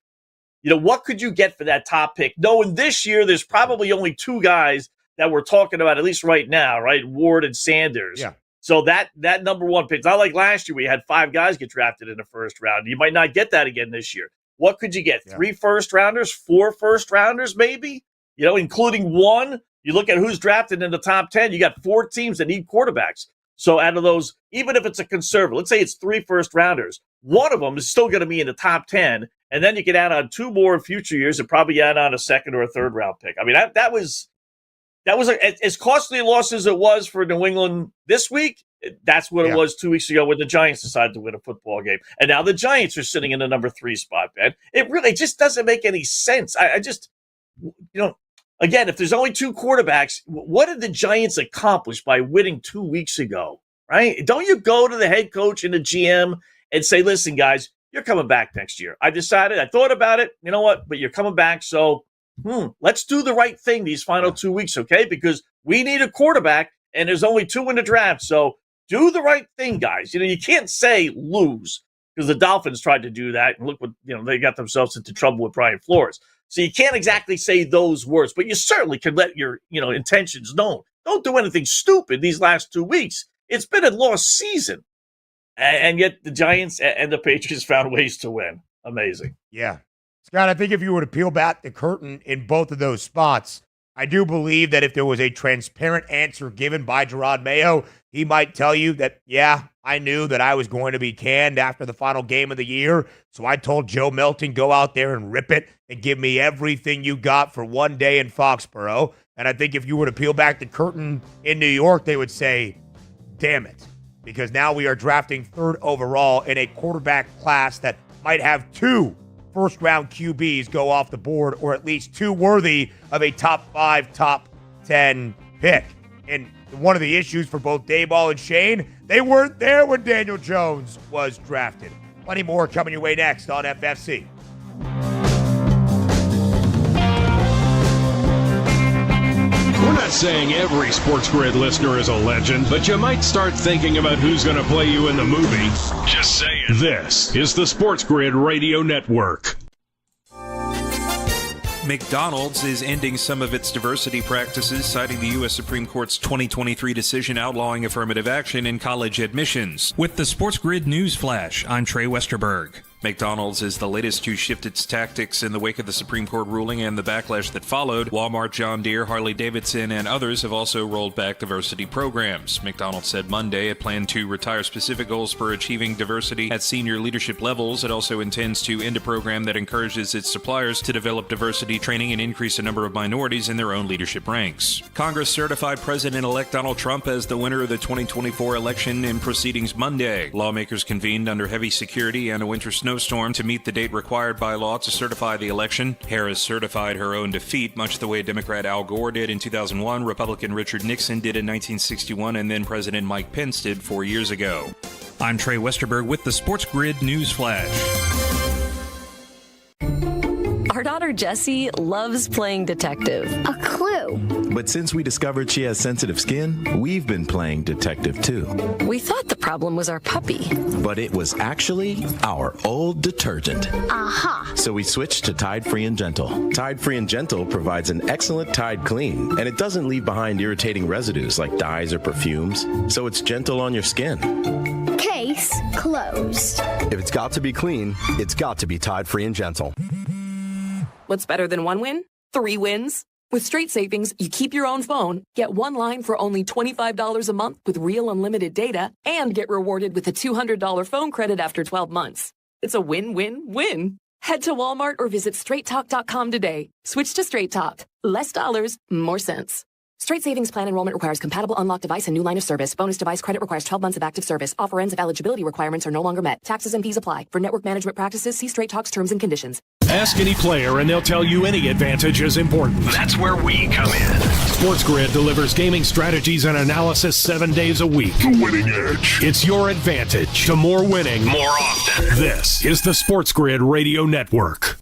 what could you get for that top pick? Knowing this year there's probably only 2 guys that we're talking about, at least right now, right? Ward and Sanders. Yeah. So that number 1 pick, it's not like last year we had 5 guys get drafted in the first round. You might not get that again this year. what could you get? 3 first-rounders, 4 first-rounders maybe? Including one. You look at who's drafted in the top 10, you got 4 teams that need quarterbacks. So out of those, even if it's a conservative, let's say it's 3 first-rounders, one of them is still going to be in the top 10, and then you can add on 2 more in future years and probably add on a second or a third-round pick. I mean, that was as costly a loss as it was for New England this week. That's what it was 2 weeks ago when the Giants decided to win a football game. And now the Giants are sitting in the number 3 spot, Ben. It really just doesn't make any sense. I just, again, if there's only 2 quarterbacks, what did the Giants accomplish by winning 2 weeks ago, right? Don't you go to the head coach and the GM and say, listen, guys, you're coming back next year. I thought about it. You know what? But you're coming back, so let's do the right thing these final 2 weeks, okay? Because we need a quarterback, and there's only 2 in the draft, so do the right thing, guys. You can't say lose, because the Dolphins tried to do that, and look what, they got themselves into trouble with Brian Flores. So you can't exactly say those words, but you certainly can let your, intentions known. Don't do anything stupid these last 2 weeks. It's been a lost season. And yet the Giants and the Patriots found ways to win. Amazing. Yeah. Scott, I think if you were to peel back the curtain in both of those spots, I do believe that if there was a transparent answer given by Gerard Mayo, he might tell you that, I knew that I was going to be canned after the final game of the year, so I told Joe Milton, go out there and rip it and give me everything you got for one day in Foxborough. And I think if you were to peel back the curtain in New York, they would say, damn it, because now we are drafting 3rd overall in a quarterback class that might have 2 first-round QBs go off the board, or at least 2 worthy of a top 5, top 10 pick. And one of the issues for both Dayball and Shane, they weren't there when Daniel Jones was drafted. Plenty more coming your way next on FFC. We're not saying every SportsGrid listener is a legend, but you might start thinking about who's going to play you in the movie. Just saying. This is the SportsGrid Radio Network. McDonald's is ending some of its diversity practices, citing the U.S. Supreme Court's 2023 decision outlawing affirmative action in college admissions. With the SportsGrid News Flash, I'm Trey Westerberg. McDonald's is the latest to shift its tactics in the wake of the Supreme Court ruling and the backlash that followed. Walmart, John Deere, Harley-Davidson, and others have also rolled back diversity programs. McDonald's said Monday it planned to retire specific goals for achieving diversity at senior leadership levels. It also intends to end a program that encourages its suppliers to develop diversity training and increase the number of minorities in their own leadership ranks. Congress certified President-elect Donald Trump as the winner of the 2024 election in proceedings Monday. Lawmakers convened under heavy security and a winter snowstorm to meet the date required by law to certify the election. Harris certified her own defeat, much the way Democrat Al Gore did in 2001, Republican Richard Nixon did in 1961, and then President Mike Pence did 4 years ago. I'm Trey Westerberg with the SportsGrid News Flash. Our daughter Jessie loves playing detective. A clue. But since we discovered she has sensitive skin, we've been playing detective too. We thought the problem was our puppy. But it was actually our old detergent. Aha. So we switched to Tide Free and Gentle. Tide Free and Gentle provides an excellent Tide clean, and it doesn't leave behind irritating residues like dyes or perfumes, so it's gentle on your skin. Case closed. If it's got to be clean, it's got to be Tide Free and Gentle. What's better than 1 win? 3 wins. With Straight Savings, you keep your own phone, get 1 line for only $25 a month with real unlimited data, and get rewarded with a $200 phone credit after 12 months. It's a win-win-win. Head to Walmart or visit straighttalk.com today. Switch to Straight Talk. Less dollars, more sense. Straight Savings Plan enrollment requires compatible unlocked device and new line of service. Bonus device credit requires 12 months of active service. Offer ends if eligibility requirements are no longer met. Taxes and fees apply. For network management practices, see Straight Talk's terms and conditions. Ask any player and they'll tell you any advantage is important. That's where we come in. SportsGrid delivers gaming strategies and analysis 7 days a week. The winning edge. It's your advantage to more winning more often. This is the SportsGrid Radio Network.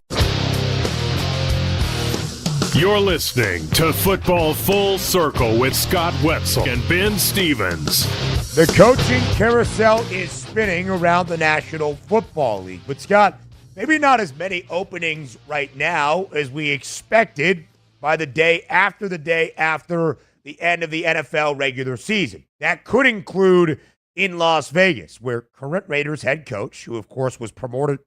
You're listening to Football Full Circle with Scott Wetzel and Ben Stevens. The coaching carousel is spinning around the National Football League. But, Scott, maybe not as many openings right now as we expected by the day after the end of the NFL regular season. That could include in Las Vegas, where current Raiders head coach, who of course was promoted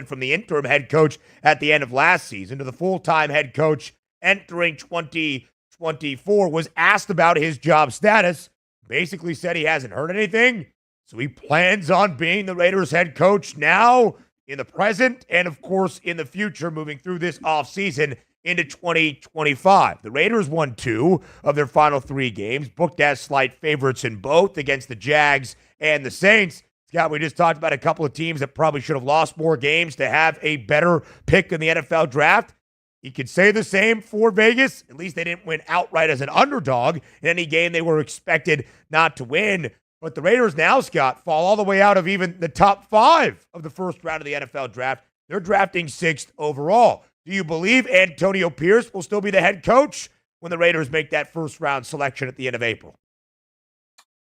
from the interim head coach at the end of last season to the full-time head coach entering 2024, was asked about his job status, basically said he hasn't heard anything. So he plans on being the Raiders head coach now, in the present, and of course in the future, moving through this offseason into 2025. The Raiders won 2 of their final 3 games, booked as slight favorites in both against the Jags and the Saints. Scott, we just talked about a couple of teams that probably should have lost more games to have a better pick in the NFL draft. You could say the same for Vegas. At least they didn't win outright as an underdog in any game they were expected not to win. But the Raiders now, Scott, fall all the way out of even the top 5 of the first round of the NFL draft. They're drafting 6th overall. Do you believe Antonio Pierce will still be the head coach when the Raiders make that first round selection at the end of April?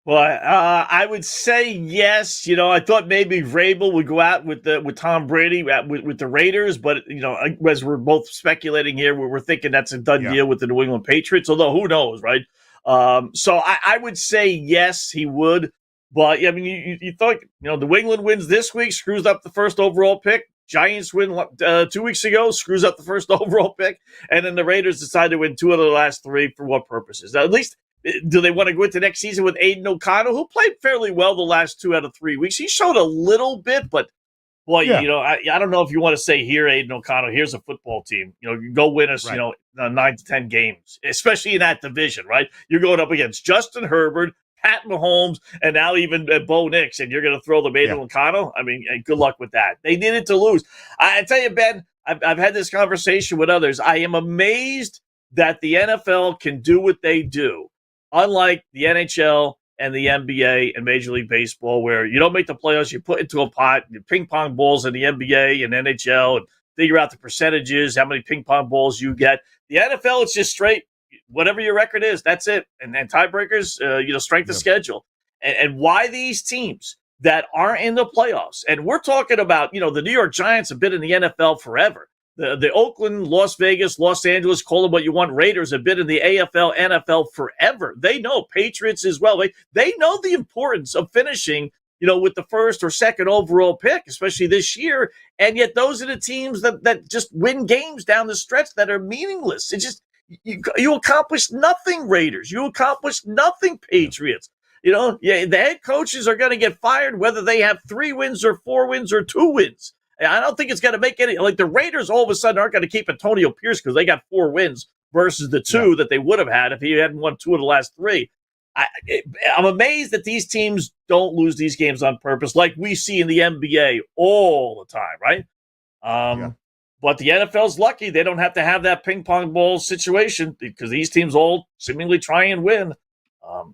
Well, I would say yes. I thought maybe Vrabel would go out with Tom Brady with the Raiders, but as we're both speculating here, we're thinking that's a done deal with the New England Patriots. Although who knows, right? So I would say yes, he would. But I mean, you thought New England wins this week, screws up the first overall pick. Giants win 2 weeks ago, screws up the first overall pick, and then the Raiders decide to win 2 of the last 3 for what purposes? Now, at least, do they want to go into next season with Aiden O'Connell, who played fairly well the last 2 out of 3 weeks? He showed a little bit, but boy, I don't know if you want to say here, Aiden O'Connell, here's a football team. You go win us, 9 to 10 games, especially in that division, right? You're going up against Justin Herbert, Pat Mahomes, and now even Bo Nix, and you're going to throw the Aiden O'Connell? I mean, good luck with that. They needed to lose. I tell you, Ben, I've had this conversation with others. I am amazed that the NFL can do what they do, unlike the NHL and the NBA and Major League Baseball, where you don't make the playoffs, you put into a pot, you ping pong balls in the NBA and NHL, and figure out the percentages, how many ping pong balls you get. The NFL, it's just straight. Whatever your record is, that's it. And then tiebreakers, strength of schedule. And why these teams that aren't in the playoffs, and we're talking about, the New York Giants have been in the NFL forever. The Oakland, Las Vegas, Los Angeles, call them what you want, Raiders have been in the AFL, NFL forever. They know, Patriots as well. They know the importance of finishing, with the first or second overall pick, especially this year. And yet those are the teams that just win games down the stretch that are meaningless. It's just, you accomplished nothing, Raiders. You accomplished nothing, Patriots. The head coaches are going to get fired whether they have 3 wins or 4 wins or 2 wins. I don't think it's going to make any, like the Raiders all of a sudden aren't going to keep Antonio Pierce because they got 4 wins versus the 2 that they would have had if he hadn't won 2 of the last 3. I'm amazed that these teams don't lose these games on purpose like we see in the NBA all the time, right? But the NFL's lucky they don't have to have that ping pong ball situation because these teams all seemingly try and win.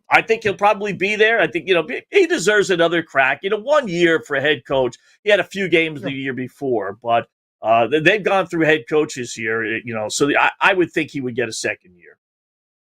I think he'll probably be there. I think, he deserves another crack. 1 year for a head coach. He had a few games the year before, but they've gone through head coaches here, so I would think he would get a second year.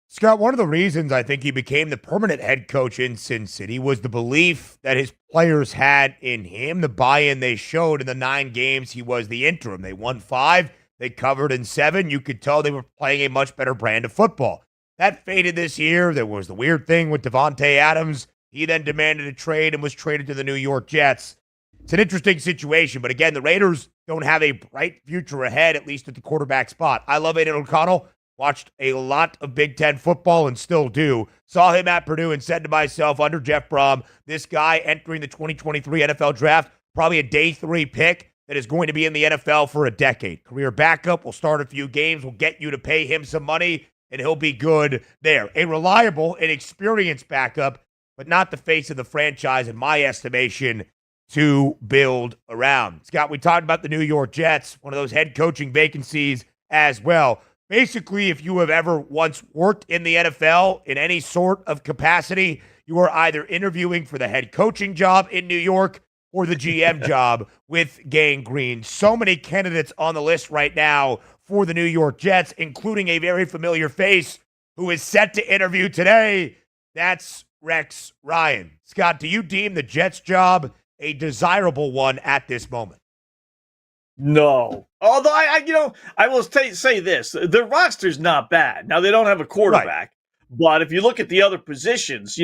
Scott, one of the reasons I think he became the permanent head coach in Sin City was the belief that his players had in him, the buy-in they showed in the 9 games he was the interim. They won 5, they covered in 7. You could tell they were playing a much better brand of football. That faded this year. There was the weird thing with Devontae Adams. He then demanded a trade and was traded to the New York Jets. It's an interesting situation, but again, the Raiders don't have a bright future ahead, at least at the quarterback spot. I love Aiden O'Connell. Watched a lot of Big Ten football and still do. Saw him at Purdue and said to myself, under Jeff Brom, this guy entering the 2023 NFL Draft, probably a day 3 pick that is going to be in the NFL for a decade. Career backup, will start a few games, will get you to pay him some money, and he'll be good there. A reliable and experienced backup, but not the face of the franchise, in my estimation, to build around. Scott, we talked about the New York Jets, one of those head coaching vacancies as well. Basically, if you have ever once worked in the NFL in any sort of capacity, you are either interviewing for the head coaching job in New York or the GM job with Gang Green. So many candidates on the list right now for the New York Jets, including a very familiar face who is set to interview today. That's Rex Ryan. Scott, do you deem the Jets job a desirable one at this moment? No. Although I will say this: the roster's not bad. Now they don't have a quarterback, but if you look at the other positions,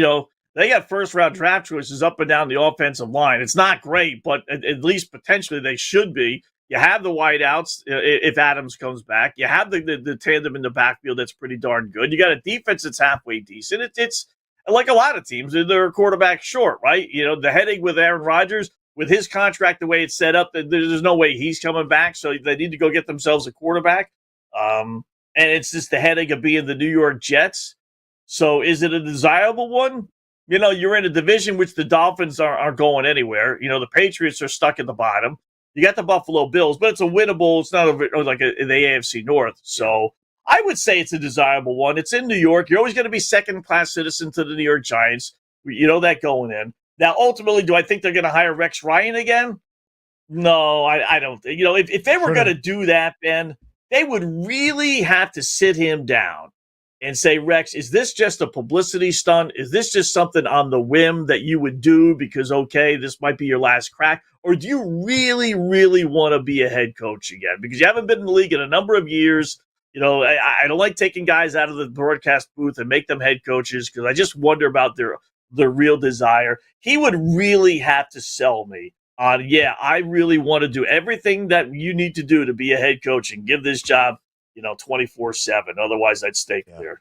they got first-round draft choices up and down the offensive line. It's not great, but at least potentially they should be. You have the wideouts if Adams comes back. You have the tandem in the backfield that's pretty darn good. You got a defense that's halfway decent. It's like a lot of teams, they're a quarterback short, right? The headache with Aaron Rodgers, with his contract the way it's set up, there's no way he's coming back, so they need to go get themselves a quarterback. And it's just the headache of being the New York Jets. So is it a desirable one? You're in a division which the Dolphins aren't going anywhere. The Patriots are stuck at the bottom. You got the Buffalo Bills, but it's a winnable. It's not like the AFC North. So I would say it's a desirable one. It's in New York. You're always going to be second-class citizen to the New York Giants. You know that going in. Now, ultimately, do I think they're going to hire Rex Ryan again? No, I don't. If they were going to do that, Ben, they would really have to sit him down and say, Rex, is this just a publicity stunt? Is this just something on the whim that you would do because, okay, this might be your last crack? Or do you really, really want to be a head coach again? Because you haven't been in the league in a number of years. I don't like taking guys out of the broadcast booth and make them head coaches because I just wonder about their real desire. He would really have to sell me on, I really want to do everything that you need to do to be a head coach and give this job 24/7. Otherwise, I'd stay clear.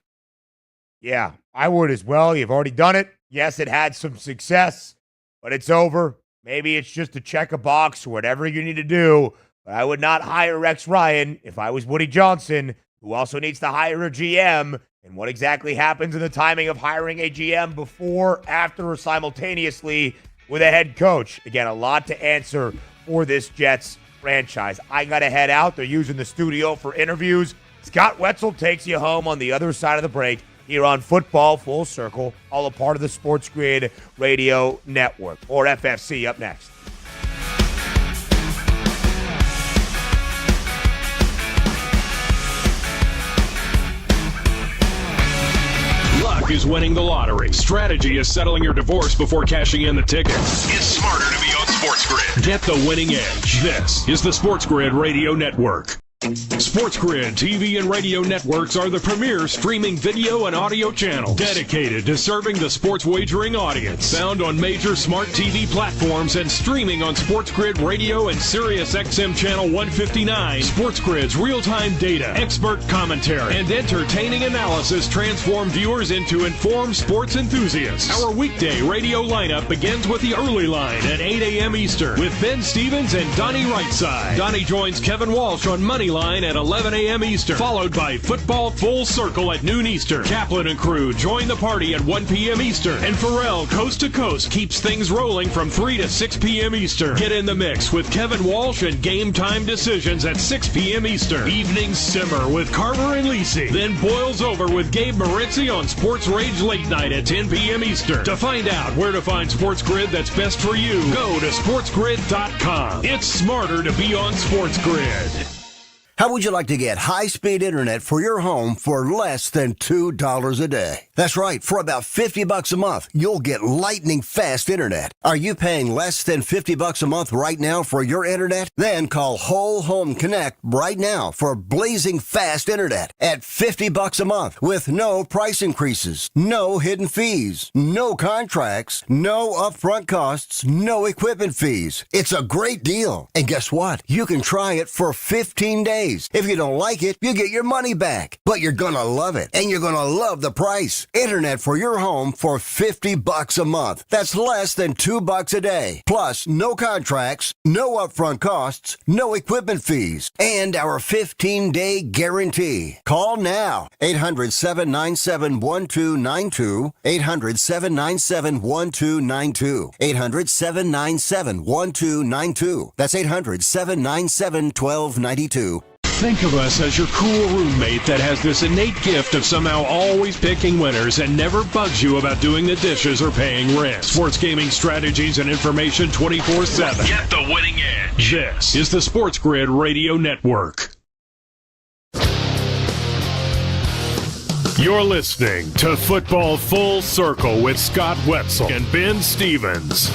Yeah, I would as well. You've already done it. Yes, it had some success, but it's over. Maybe it's just to check a box or whatever you need to do. But I would not hire Rex Ryan if I was Woody Johnson, who also needs to hire a GM. And what exactly happens in the timing of hiring a GM before, after, or simultaneously with a head coach? Again, a lot to answer for this Jets franchise. I got to head out. They're using the studio for interviews. Scott Wetzel takes you home on the other side of the break here on Football Full Circle, all a part of the SportsGrid Radio Network. Or FFC up next. Luck is winning the lottery. Strategy is settling your divorce before cashing in the tickets. It's smarter to be on SportsGrid. Get the winning edge. This is the SportsGrid Radio Network. SportsGrid TV and radio networks are the premier streaming video and audio channels dedicated to serving the sports wagering audience. Found on major smart TV platforms and streaming on SportsGrid Radio and Sirius XM Channel 159. SportsGrid's real-time data, expert commentary, and entertaining analysis transform viewers into informed sports enthusiasts. Our weekday radio lineup begins with the early line at 8 a.m. Eastern with Ben Stevens and Donnie Rightside. Donnie joins Kevin Walsh on Money Line at 11 a.m. Eastern, followed by Football Full Circle at noon Eastern. Kaplan and crew join the party at 1 p.m. Eastern, and Pharrell Coast to Coast keeps things rolling from 3 to 6 p.m. Eastern. Get in the mix with Kevin Walsh and Game Time Decisions at 6 p.m. Eastern. Evenings simmer with Carver and Lisi, then boils over with Gabe Moritzi on Sports Rage Late Night at 10 p.m. Eastern. To find out where to find SportsGrid that's best for you, go to sportsgrid.com. It's smarter to be on SportsGrid. How would you like to get high-speed internet for your home for less than $2 a day? That's right. For about $50 a month, you'll get lightning-fast internet. Are you paying less than $50 a month right now for your internet? Then call Whole Home Connect right now for blazing fast internet at $50 a month with no price increases, no hidden fees, no contracts, no upfront costs, no equipment fees. It's a great deal. And guess what? You can try it for 15 days. If you don't like it, you get your money back. But you're gonna love it, and you're gonna love the price. Internet for your home for $50 a month. That's less than $2 a day. Plus, no contracts, no upfront costs, no equipment fees, and our 15-day guarantee. Call now. 800-797-1292. 800-797-1292. 800-797-1292. That's 800-797-1292. Think of us as your cool roommate that has this innate gift of somehow always picking winners and never bugs you about doing the dishes or paying rent. Sports gaming strategies and information 24/7. Get the winning edge. This is the SportsGrid Radio Network. You're listening to Football Full Circle with Scott Wetzel and Ben Stevens.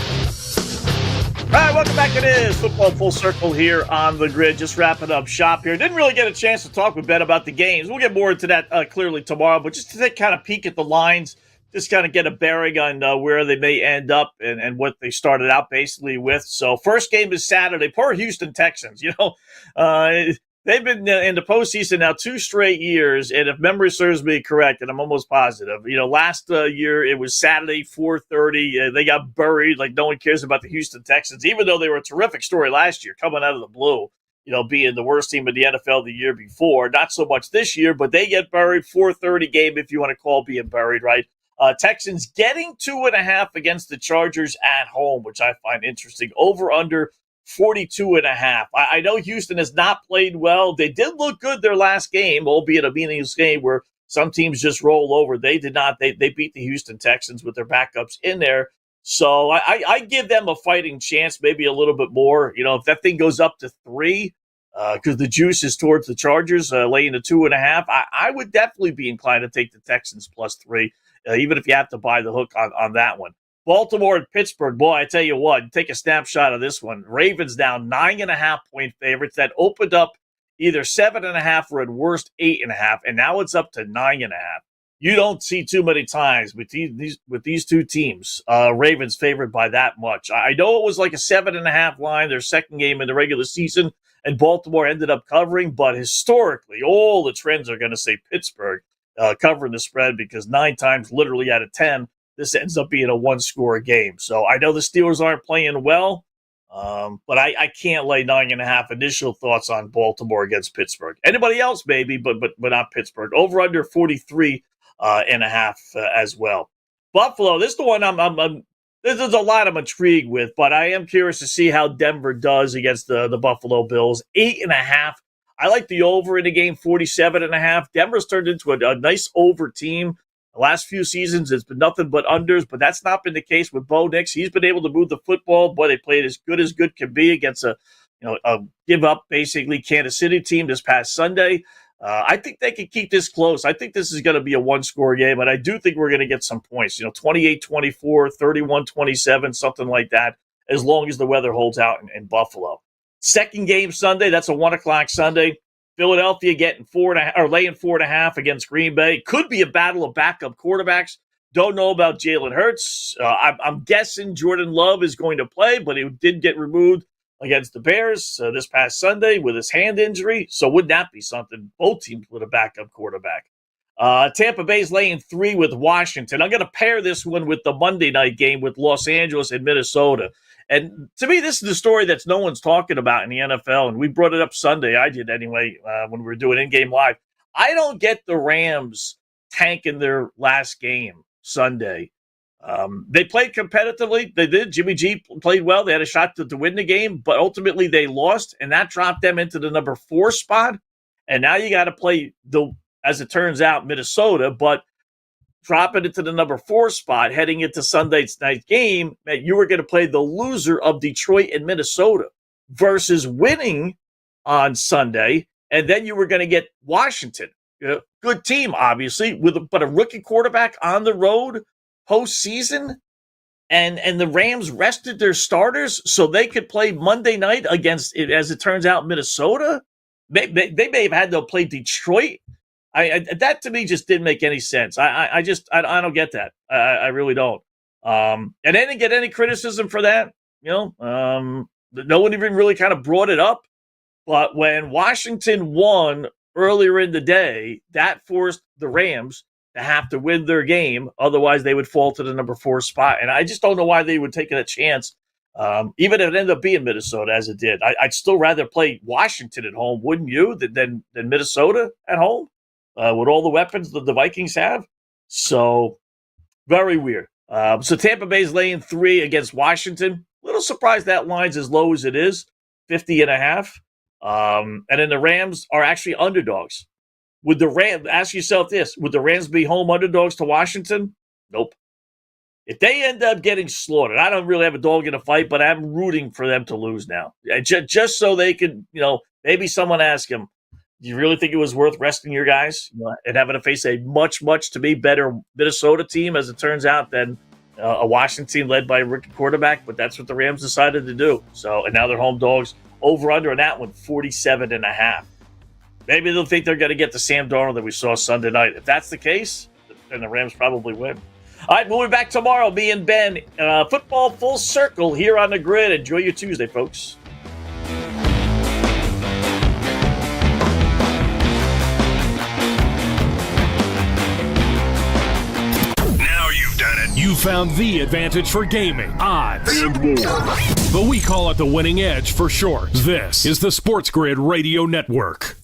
All right, welcome back. It is Football Full Circle here on the grid. Just wrapping up shop here. Didn't really get a chance to talk with Ben about the games. We'll get more into that clearly tomorrow, but just to take kind of peek at the lines, just kind of get a bearing on where they may end up and what they started out basically with. So first game is Saturday. Poor Houston Texans. They've been in the postseason now 2 straight years, and if memory serves me correct, and I'm almost positive, last year it was Saturday, 4:30. They got buried like no one cares about the Houston Texans, even though they were a terrific story last year coming out of the blue, being the worst team in the NFL the year before. Not so much this year, but they get buried. 4:30 game, if you want to call being buried, right? Texans getting 2.5 against the Chargers at home, which I find interesting. Over under 42.5. I know Houston has not played well. They did look good their last game, albeit a meaningless game where some teams just roll over. They did not. They beat the Houston Texans with their backups in there. So I give them a fighting chance, maybe a little bit more. If that thing goes up to 3, because the juice is towards the Chargers, laying to 2.5, I would definitely be inclined to take the Texans +3, even if you have to buy the hook on that one. Baltimore and Pittsburgh, boy, I tell you what, take a snapshot of this one. Ravens down 9.5-point favorites. That opened up either 7.5 or at worst 8.5, and now it's up to 9.5. You don't see too many times with these two teams, Ravens favored by that much. I know it was like a 7.5 line, their second game in the regular season, and Baltimore ended up covering, but historically, all the trends are going to say Pittsburgh covering the spread because 9 times literally out of 10, this ends up being a 1-score game. So I know the Steelers aren't playing well, but I can't lay 9.5. Initial thoughts on Baltimore against Pittsburgh. Anybody else, maybe, but not Pittsburgh. Over under 43.5 as well. Buffalo, this is the one there's a lot I'm intrigued with, but I am curious to see how Denver does against the Buffalo Bills. 8.5. I like the over in the game, 47.5. Denver's turned into a nice over team. The last few seasons, it's been nothing but unders, but that's not been the case with Bo Nix. He's been able to move the football. Boy, they played as good can be against a give-up, basically, Kansas City team this past Sunday. I think they can keep this close. I think this is going to be a 1-score game, and I do think we're going to get some points. 28-24, 31-27, something like that, as long as the weather holds out in Buffalo. Second game Sunday, that's a 1 o'clock Sunday. Philadelphia getting 4.5 or laying 4.5 against Green Bay. Could be a battle of backup quarterbacks. Don't know about Jalen Hurts. I'm guessing Jordan Love is going to play, but he did get removed against the Bears this past Sunday with his hand injury. So wouldn't that be something? Both teams with a backup quarterback. Tampa Bay's laying 3 with Washington. I'm going to pair this one with the Monday night game with Los Angeles and Minnesota. And to me, this is the story that no one's talking about in the NFL, and we brought it up Sunday. I did anyway when we were doing in-game live. I don't get the Rams tanking their last game Sunday. They played competitively. They did. Jimmy G played well. They had a shot to win the game, but ultimately they lost, and that dropped them into the number 4 spot. And now you got to play, as it turns out, Minnesota, but dropping it to the number 4 spot, heading into Sunday's night game, that you were going to play the loser of Detroit and Minnesota versus winning on Sunday, and then you were going to get Washington. Good team, obviously, but a rookie quarterback on the road postseason, and the Rams rested their starters so they could play Monday night against, as it turns out, Minnesota. They may have had to play Detroit. That to me just didn't make any sense. I don't get that. I really don't. And I didn't get any criticism for that. No one even really kind of brought it up. But when Washington won earlier in the day, that forced the Rams to have to win their game. Otherwise, they would fall to the number 4 spot. And I just don't know why they would take a chance, even if it ended up being Minnesota, as it did. I'd still rather play Washington at home, wouldn't you, than Minnesota at home? With all the weapons that the Vikings have. So, very weird. So Tampa Bay's laying 3 against Washington. A little surprised that line's as low as it is, 50.5. And then the Rams are actually underdogs. Would the Rams, ask yourself this, would the Rams be home underdogs to Washington? Nope. If they end up getting slaughtered, I don't really have a dog in a fight, but I'm rooting for them to lose now. Just so they could, maybe someone ask him, do you really think it was worth resting your guys and having to face a much, to me, better Minnesota team, as it turns out, than a Washington team led by a rookie quarterback? But that's what the Rams decided to do. So, and now they're home dogs. Over under on that one, 47.5. Maybe they'll think they're going to get the Sam Darnold that we saw Sunday night. If that's the case, then the Rams probably win. All right, we'll be back tomorrow, me and Ben. Football Full Circle here on the Grid. Enjoy your Tuesday, folks. Now you've done it. You found the advantage for gaming, odds, and more. But we call it the winning edge for short. This is the SportsGrid Radio Network.